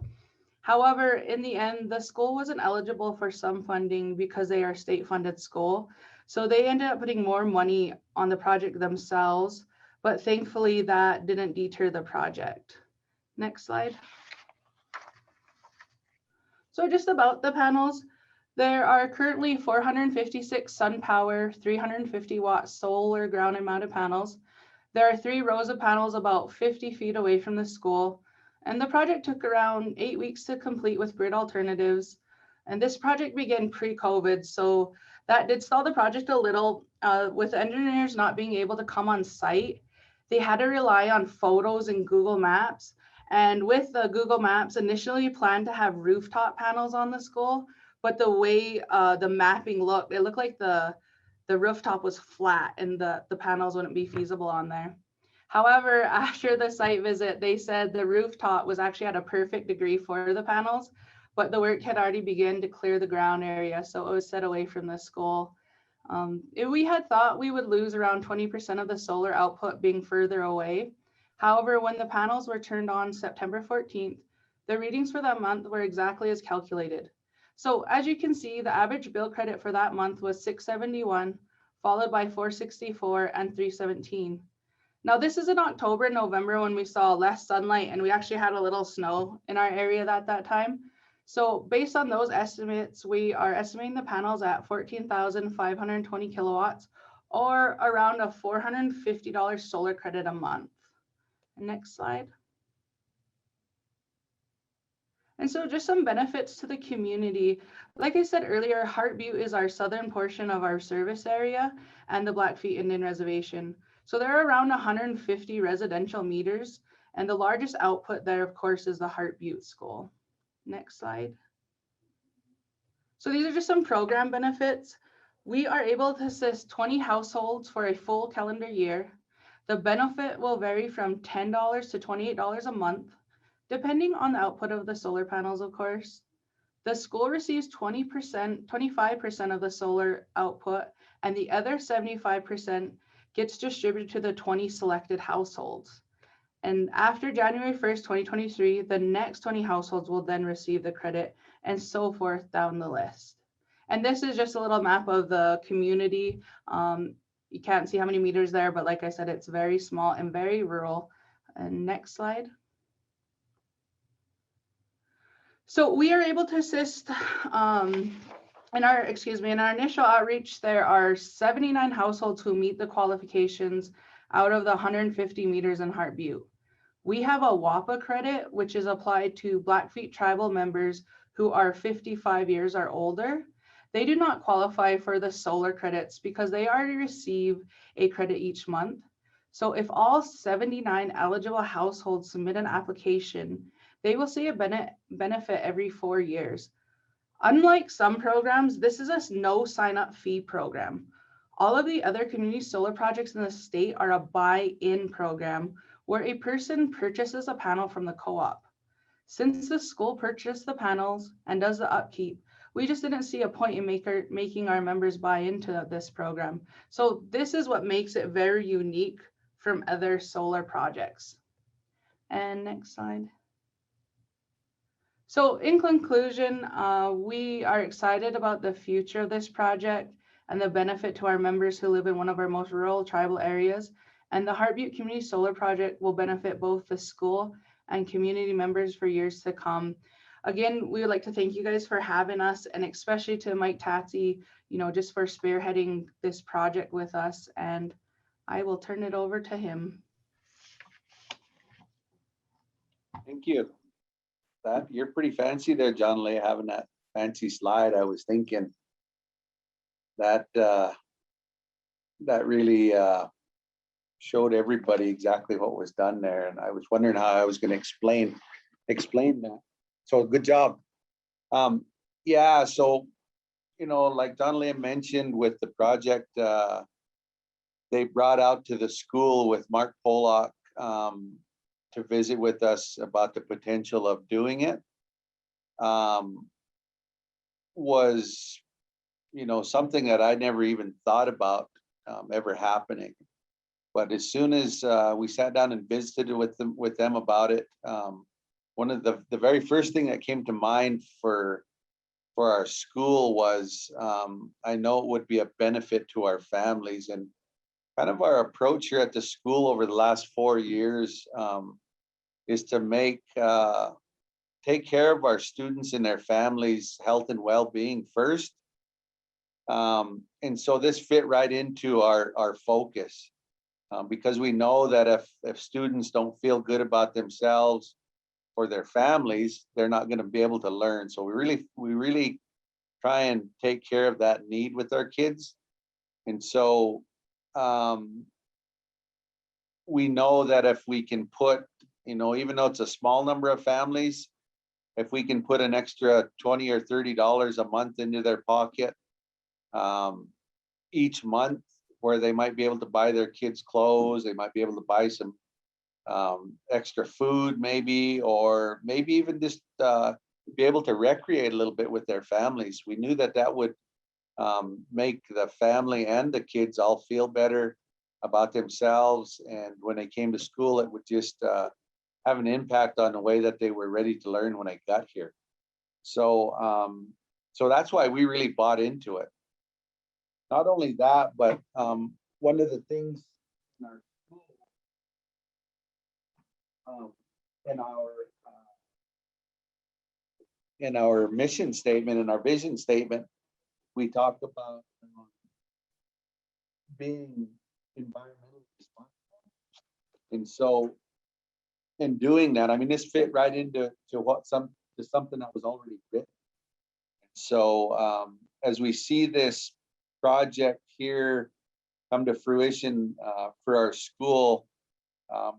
However, in the end, the school wasn't eligible for some funding because they are a state-funded school. So they ended up putting more money on the project themselves, but thankfully that didn't deter the project. Next slide. So just about the panels, there are currently 456 sun power, 350 watt solar ground mounted panels. There are 3 rows of panels about 50 feet away from the school. And the project took around 8 weeks to complete with grid alternatives. And this project began pre-COVID, so that did stall the project a little. With engineers not being able to come on site, they had to rely on photos and Google Maps. And with the Google Maps, initially planned to have rooftop panels on the school, but the way the mapping looked, it looked like the rooftop was flat and the panels wouldn't be feasible on there. However, after the site visit, they said the rooftop was actually at a perfect degree for the panels, but the work had already begun to clear the ground area, so it was set away from the school. We had thought we would lose around 20% of the solar output being further away. However, when the panels were turned on September 14th, the readings for that month were exactly as calculated. So as you can see, the average bill credit for that month was $671, followed by $464 and $317. Now this is in October and November when we saw less sunlight and we actually had a little snow in our area at that time. So based on those estimates, we are estimating the panels at 14,520 kilowatts or around a $450 solar credit a month. Next slide. And so just some benefits to the community. Like I said earlier, Heart Butte is our southern portion of our service area and the Blackfeet Indian Reservation. So there are around 150 residential meters, and the largest output there, of course, is the Heart Butte School. Next slide. So these are just some program benefits. We are able to assist 20 households for a full calendar year. The benefit will vary from $10 to $28 a month, depending on the output of the solar panels, of course. The school receives 25% of the solar output, and the other 75% gets distributed to the 20 selected households. And after January 1st, 2023, the next 20 households will then receive the credit, and so forth down the list. And this is just a little map of the community. You can't see how many meters there, but like I said, it's very small and very rural. And next slide. So we are able to assist in our initial outreach. There are 79 households who meet the qualifications out of the 150 meters in Heart Butte. We have a WAPA credit, which is applied to Blackfeet tribal members who are 55 years or older. They do not qualify for the solar credits because they already receive a credit each month. So if all 79 eligible households submit an application, they will see a benefit every 4 years. Unlike some programs, this is a no sign-up fee program. All of the other community solar projects in the state are a buy-in program where a person purchases a panel from the co-op. Since the school purchased the panels and does the upkeep, we just didn't see a point in making our members buy into this program. So this is what makes it very unique from other solar projects. And next slide. So in conclusion, we are excited about the future of this project and the benefit to our members who live in one of our most rural tribal areas. And the Heart Butte Community Solar Project will benefit both the school and community members for years to come. Again, we would like to thank you guys for having us, and especially to Mike Tatsy, just for spearheading this project with us. And I will turn it over to him. Thank you. You're pretty fancy there, John Lay, having that fancy slide. I was thinking that really showed everybody exactly what was done there, and I was wondering how I was going to explain that. So good job. Yeah, so like John Lay mentioned with the project, they brought out to the school with Mark Pollock to visit with us about the potential of doing it. Was something that I never even thought about ever happening. But as soon as we sat down and visited with them about it, one of the very first thing that came to mind for our school was I know it would be a benefit to our families, and kind of our approach here at the school over the last 4 years is to take care of our students and their families' health and well-being first. And so this fit right into our focus, because we know that if students don't feel good about themselves or their families, they're not going to be able to learn. So we really try and take care of that need with our kids. And so we know that if we can put, even though it's a small number of families, if we can put an extra $20 or $30 a month into their pocket each month, where they might be able to buy their kids clothes, they might be able to buy some extra food maybe, or maybe even just be able to recreate a little bit with their families. We knew that that would make the family and the kids all feel better about themselves. And when they came to school, it would just have an impact on the way that they were ready to learn when I got here. So, so that's why we really bought into it. Not only that, but one of the things in our school, in our mission statement, in our vision statement, we talk about being environmentally responsible. And so in doing that, I mean, this fit right into something that was already written. So as we see this project here come to fruition for our school,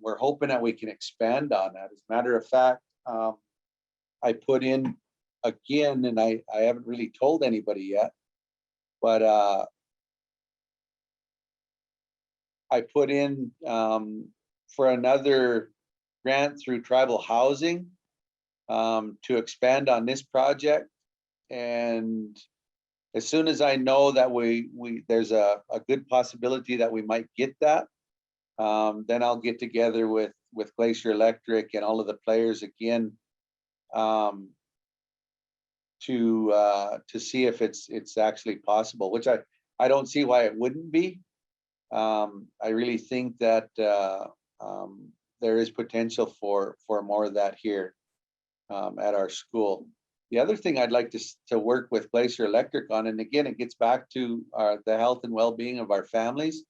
we're hoping that we can expand on that. As a matter of fact, I put in again, and I haven't really told anybody yet, but I put in for another grant through tribal housing to expand on this project. And as soon as I know that there's a good possibility that we might get that, then I'll get together with Glacier Electric and all of the players again to see if it's actually possible, which I don't see why it wouldn't be. I really think that there is potential for more of that here at our school. The other thing I'd like to work with Glacier Electric on, and again, it gets back to the health and well-being of our families,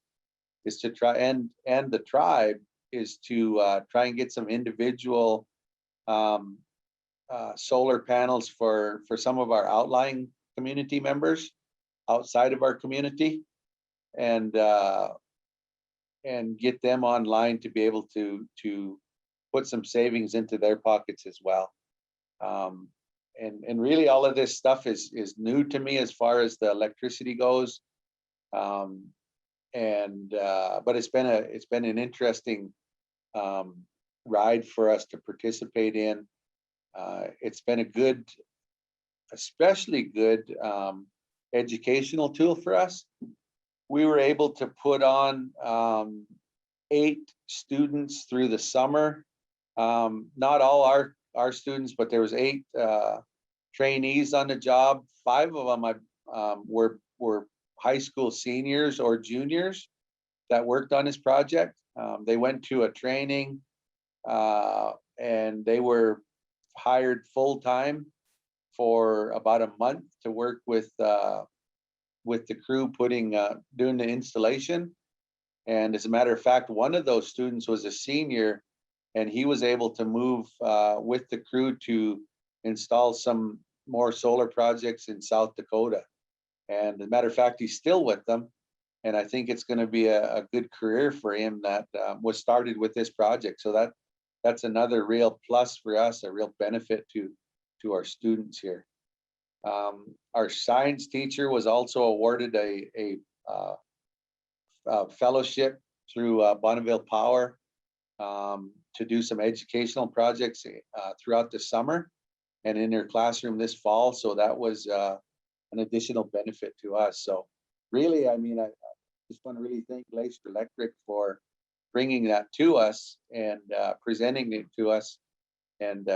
is to try, and the tribe, is to try and get some individual solar panels for some of our outlying community members outside of our community, and get them online to be able to put some savings into their pockets as well. And really all of this stuff is new to me as far as the electricity goes. But it's been an interesting ride for us to participate in. It's been a good, especially good educational tool for us. We were able to put on 8 students through the summer. Not all our students, but there was 8 trainees on the job. 5 of them were high school seniors or juniors that worked on this project. They went to a training and they were hired full time for about a month to work with the crew doing the installation. And as a matter of fact, one of those students was a senior, and he was able to move with the crew to install some more solar projects in South Dakota. And as a matter of fact, he's still with them. And I think it's going to be a good career for him that was started with this project. So that's another real plus for us, a real benefit to our students here. Our science teacher was also awarded a fellowship through Bonneville Power to do some educational projects throughout the summer and in their classroom this fall. So that was an additional benefit to us. So really, I mean, I just want to really thank Glacier Electric for bringing that to us and presenting it to us. And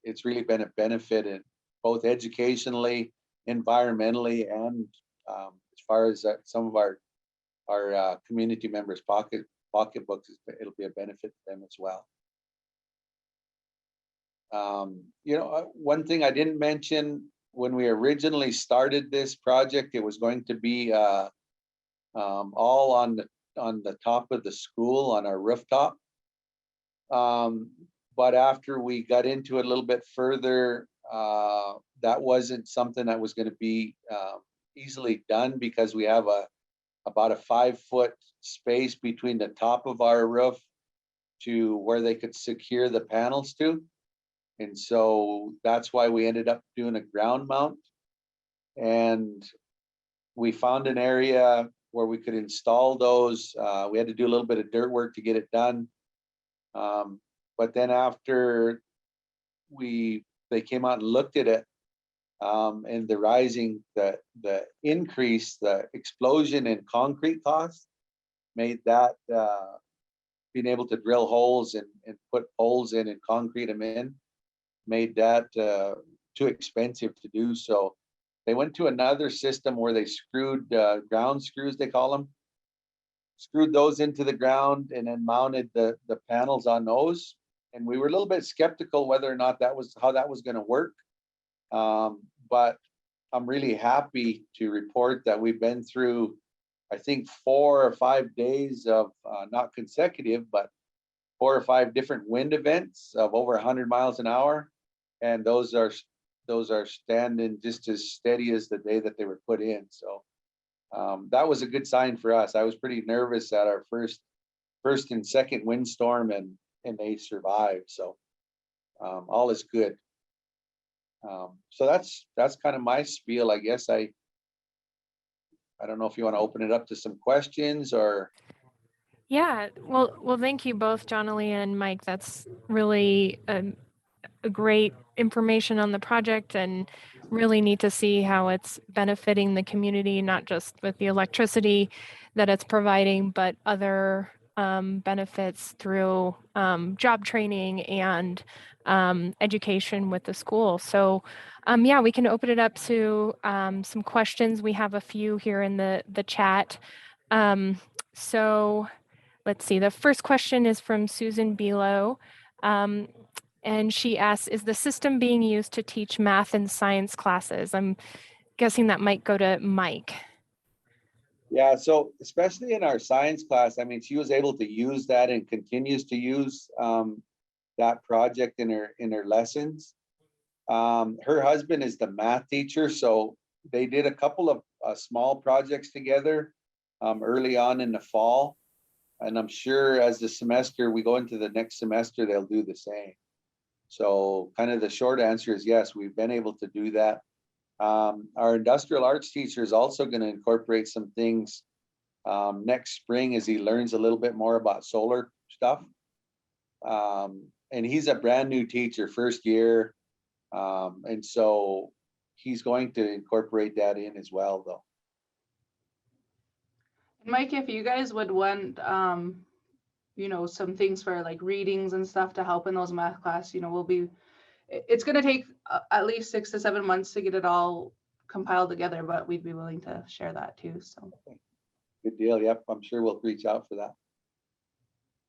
it's really been a benefit in both educationally, environmentally, and as far as some of our community members' pocketbooks, it'll be a benefit to them as well. One thing I didn't mention, when we originally started this project, it was going to be all on the top of the school on our rooftop. But after we got into it a little bit further, that wasn't something that was going to be easily done, because we have about a 5-foot space between the top of our roof to where they could secure the panels to. And so that's why we ended up doing a ground mount. And we found an area where we could install those. We had to do a little bit of dirt work to get it done. But then after they came out and looked at it, and the increase, the explosion in concrete costs made that being able to drill holes and put holes in and concrete them in, made that too expensive to do. So they went to another system where they screwed ground screws, they call them, screwed those into the ground and then mounted the panels on those. And we were a little bit skeptical whether or not that was how that was going to work. But I'm really happy to report that we've been through, I think, 4 or 5 days of not consecutive, but 4 or 5 different wind events of over 100 miles an hour. And those are standing just as steady as the day that they were put in. So that was a good sign for us. I was pretty nervous at our first and second windstorm, and they survived. So all is good. So that's kind of my spiel, I guess. I don't know if you want to open it up to some questions or. Yeah, well, thank you both, John Lee and Mike. That's really a great information on the project, and really neat to see how it's benefiting the community, not just with the electricity that it's providing, but other benefits through job training and education with the school. So yeah, we can open it up to some questions. We have a few here in the chat. So let's see, the first question is from Susan Below. And she asks, is the system being used to teach math and science classes? I'm guessing that might go to Mike. Yeah, so especially in our science class, I mean, she was able to use that and continues to use that project in her lessons. Her husband is the math teacher, so they did a couple of small projects together early on in the fall. And I'm sure as we go into the next semester, they'll do the same. So kind of the short answer is yes, we've been able to do that. Our industrial arts teacher is also going to incorporate some things next spring as he learns a little bit more about solar stuff. And he's a brand new teacher, first year. And so he's going to incorporate that in as well, though. Mike, if you guys would want, some things for like readings and stuff to help in those math class, it's going to take at least 6 to 7 months to get it all compiled together, but we'd be willing to share that too. So good deal. Yep. I'm sure we'll reach out for that.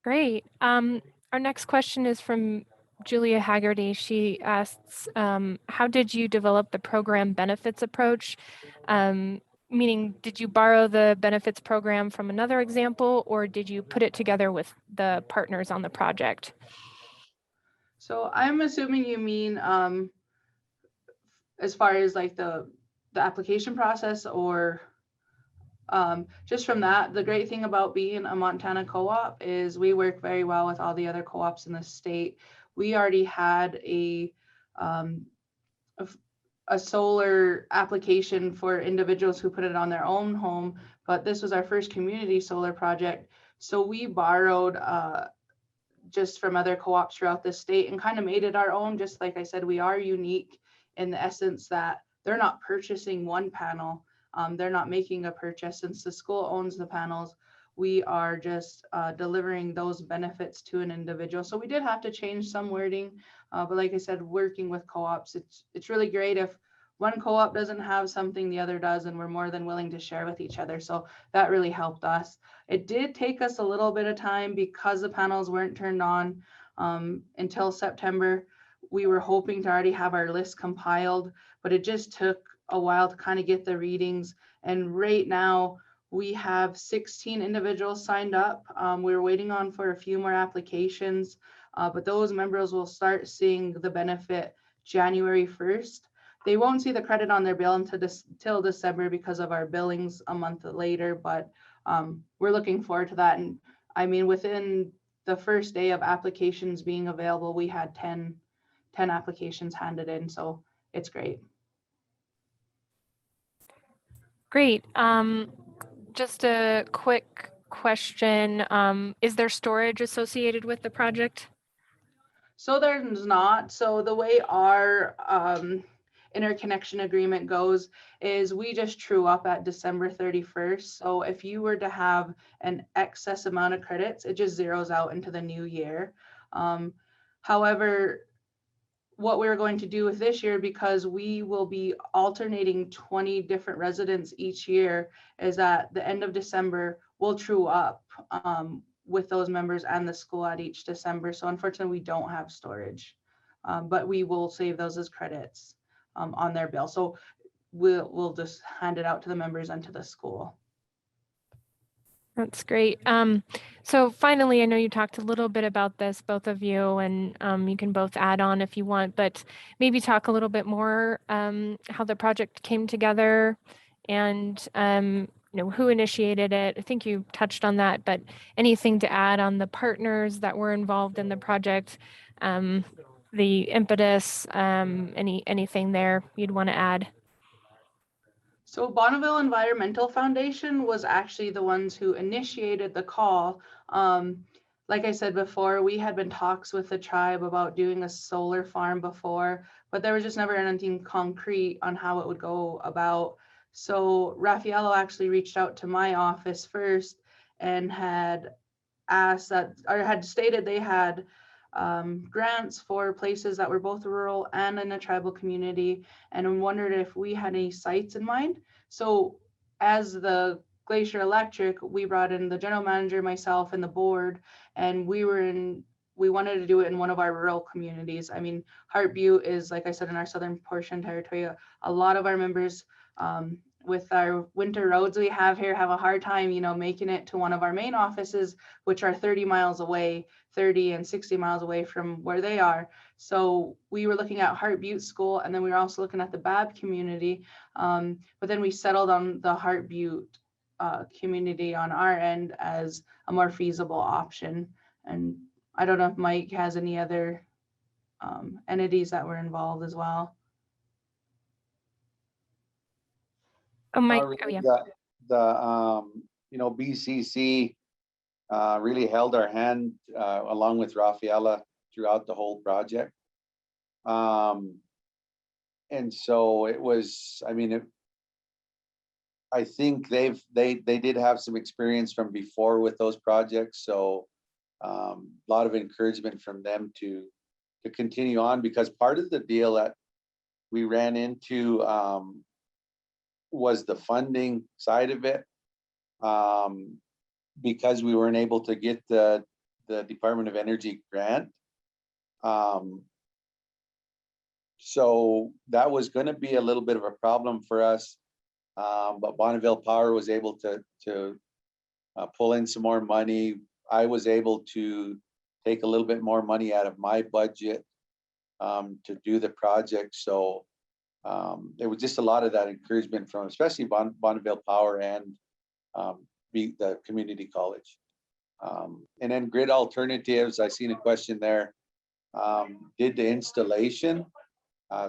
Great. Our next question is from Julia Haggerty. She asks, how did you develop the program benefits approach? Meaning, did you borrow the benefits program from another example, or did you put it together with the partners on the project? So I'm assuming you mean as far as like the application process, or just from that. The great thing about being a Montana co-op is we work very well with all the other co-ops in the state. We already had a solar application for individuals who put it on their own home, but this was our first community solar project. So we borrowed just from other co-ops throughout the state and kind of made it our own. Just like I said, we are unique in the essence that they're not purchasing one panel. They're not making a purchase. Since the school owns the panels, we are just delivering those benefits to an individual. So we did have to change some wording, but like I said, working with co-ops, it's really great if one co-op doesn't have something the other does, and we're more than willing to share with each other. So that really helped us. It did take us a little bit of time because the panels weren't turned on until September. We were hoping to already have our list compiled, but it just took a while to kind of get the readings. And right now we have 16 individuals signed up. We're waiting on for a few more applications, but those members will start seeing the benefit January 1st. They won't see the credit on their bill until December because of our billings a month later, but we're looking forward to that. And I mean, within the first day of applications being available, we had 10 applications handed in, so it's great. Great. just a quick question. Is there storage associated with the project? So there's not. So the way our interconnection agreement goes is we just true up at December 31st. So if you were to have an excess amount of credits, it just zeroes out into the new year. However, what we're going to do with this year, because we will be alternating 20 different residents each year, is at the end of December, we'll true up with those members and the school at each December. So unfortunately, we don't have storage, but we will save those as credits on their bill. So we'll just hand it out to the members and to the school. That's great. So finally, I know you talked a little bit about this, both of you, and you can both add on if you want, but maybe talk a little bit more how the project came together and who initiated it. I think you touched on that, but anything to add on the partners that were involved in the project, the impetus, anything there you'd want to add? So Bonneville Environmental Foundation was actually the ones who initiated the call. Like I said before, we had been talks with the tribe about doing a solar farm before, but there was just never anything concrete on how it would go about. So Raffaello actually reached out to my office first and had asked that, or had stated they had grants for places that were both rural and in a tribal community, and wondered if we had any sites in mind. So as the Glacier Electric, we brought in the general manager, myself, and the board, and we wanted to do it in one of our rural communities. I mean, Heart Butte is, like I said, in our southern portion territory. A lot of our members with our winter roads we have here have a hard time, making it to one of our main offices, which are 30 miles away, 30 and 60 miles away from where they are. So we were looking at Heart Butte School, and then we were also looking at the Bab community. But then we settled on the Heart Butte community on our end as a more feasible option. And I don't know if Mike has any other entities that were involved as well. Oh, Mike. Really Oh, yeah. BCC really held our hand along with Rafaela throughout the whole project. And so it was, I think they did have some experience from before with those projects. So a lot of encouragement from them to continue on, because part of the deal that we ran into was the funding side of it, because we weren't able to get the Department of Energy grant. So that was going to be a little bit of a problem for us, but Bonneville Power was able to pull in some more money. I was able to take a little bit more money out of my budget to do the project. So there was just a lot of that encouragement from especially Bonneville Power and the community college. And then Grid Alternatives, I seen a question there, did the installation.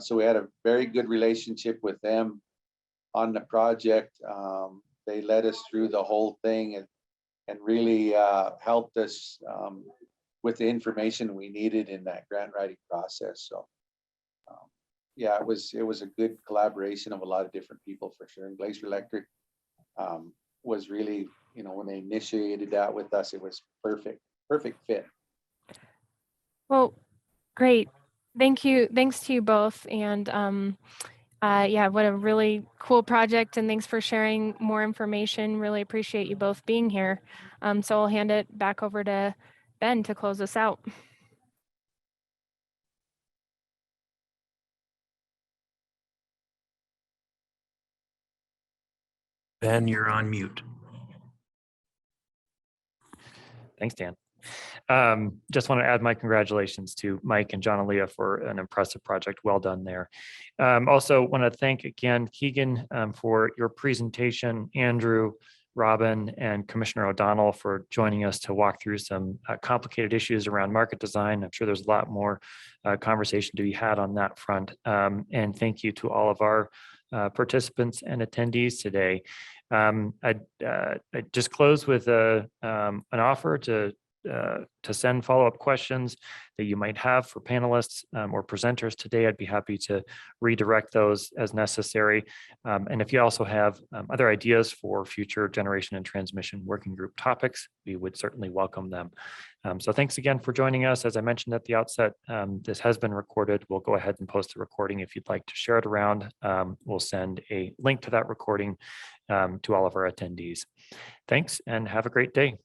So we had a very good relationship with them on the project. They led us through the whole thing and really helped us with the information we needed in that grant writing process. So yeah, it was a good collaboration of a lot of different people for sure. And Glacier Electric was really, when they initiated that with us, it was perfect fit. Well, great. Thank you. Thanks to you both. And yeah, what a really cool project. And thanks for sharing more information. Really appreciate you both being here. So I'll hand it back over to Ben to close us out. Ben, you're on mute. Thanks, Dan. Just want to add my congratulations to Mike and John Aaliyah for an impressive project. Well done there. Also want to thank again Keegan for your presentation, Andrew Robin, and Commissioner O'Donnell for joining us to walk through some complicated issues around market design. I'm sure there's a lot more conversation to be had on that front. And thank you to all of our participants and attendees today. I just close with an offer to send follow-up questions that you might have for panelists or presenters today. I'd be happy to redirect those as necessary. And if you also have other ideas for future generation and transmission working group topics, we would certainly welcome them. So thanks again for joining us. As I mentioned at the outset, this has been recorded. We'll go ahead and post the recording if you'd like to share it around. We'll send a link to that recording to all of our attendees. Thanks and have a great day.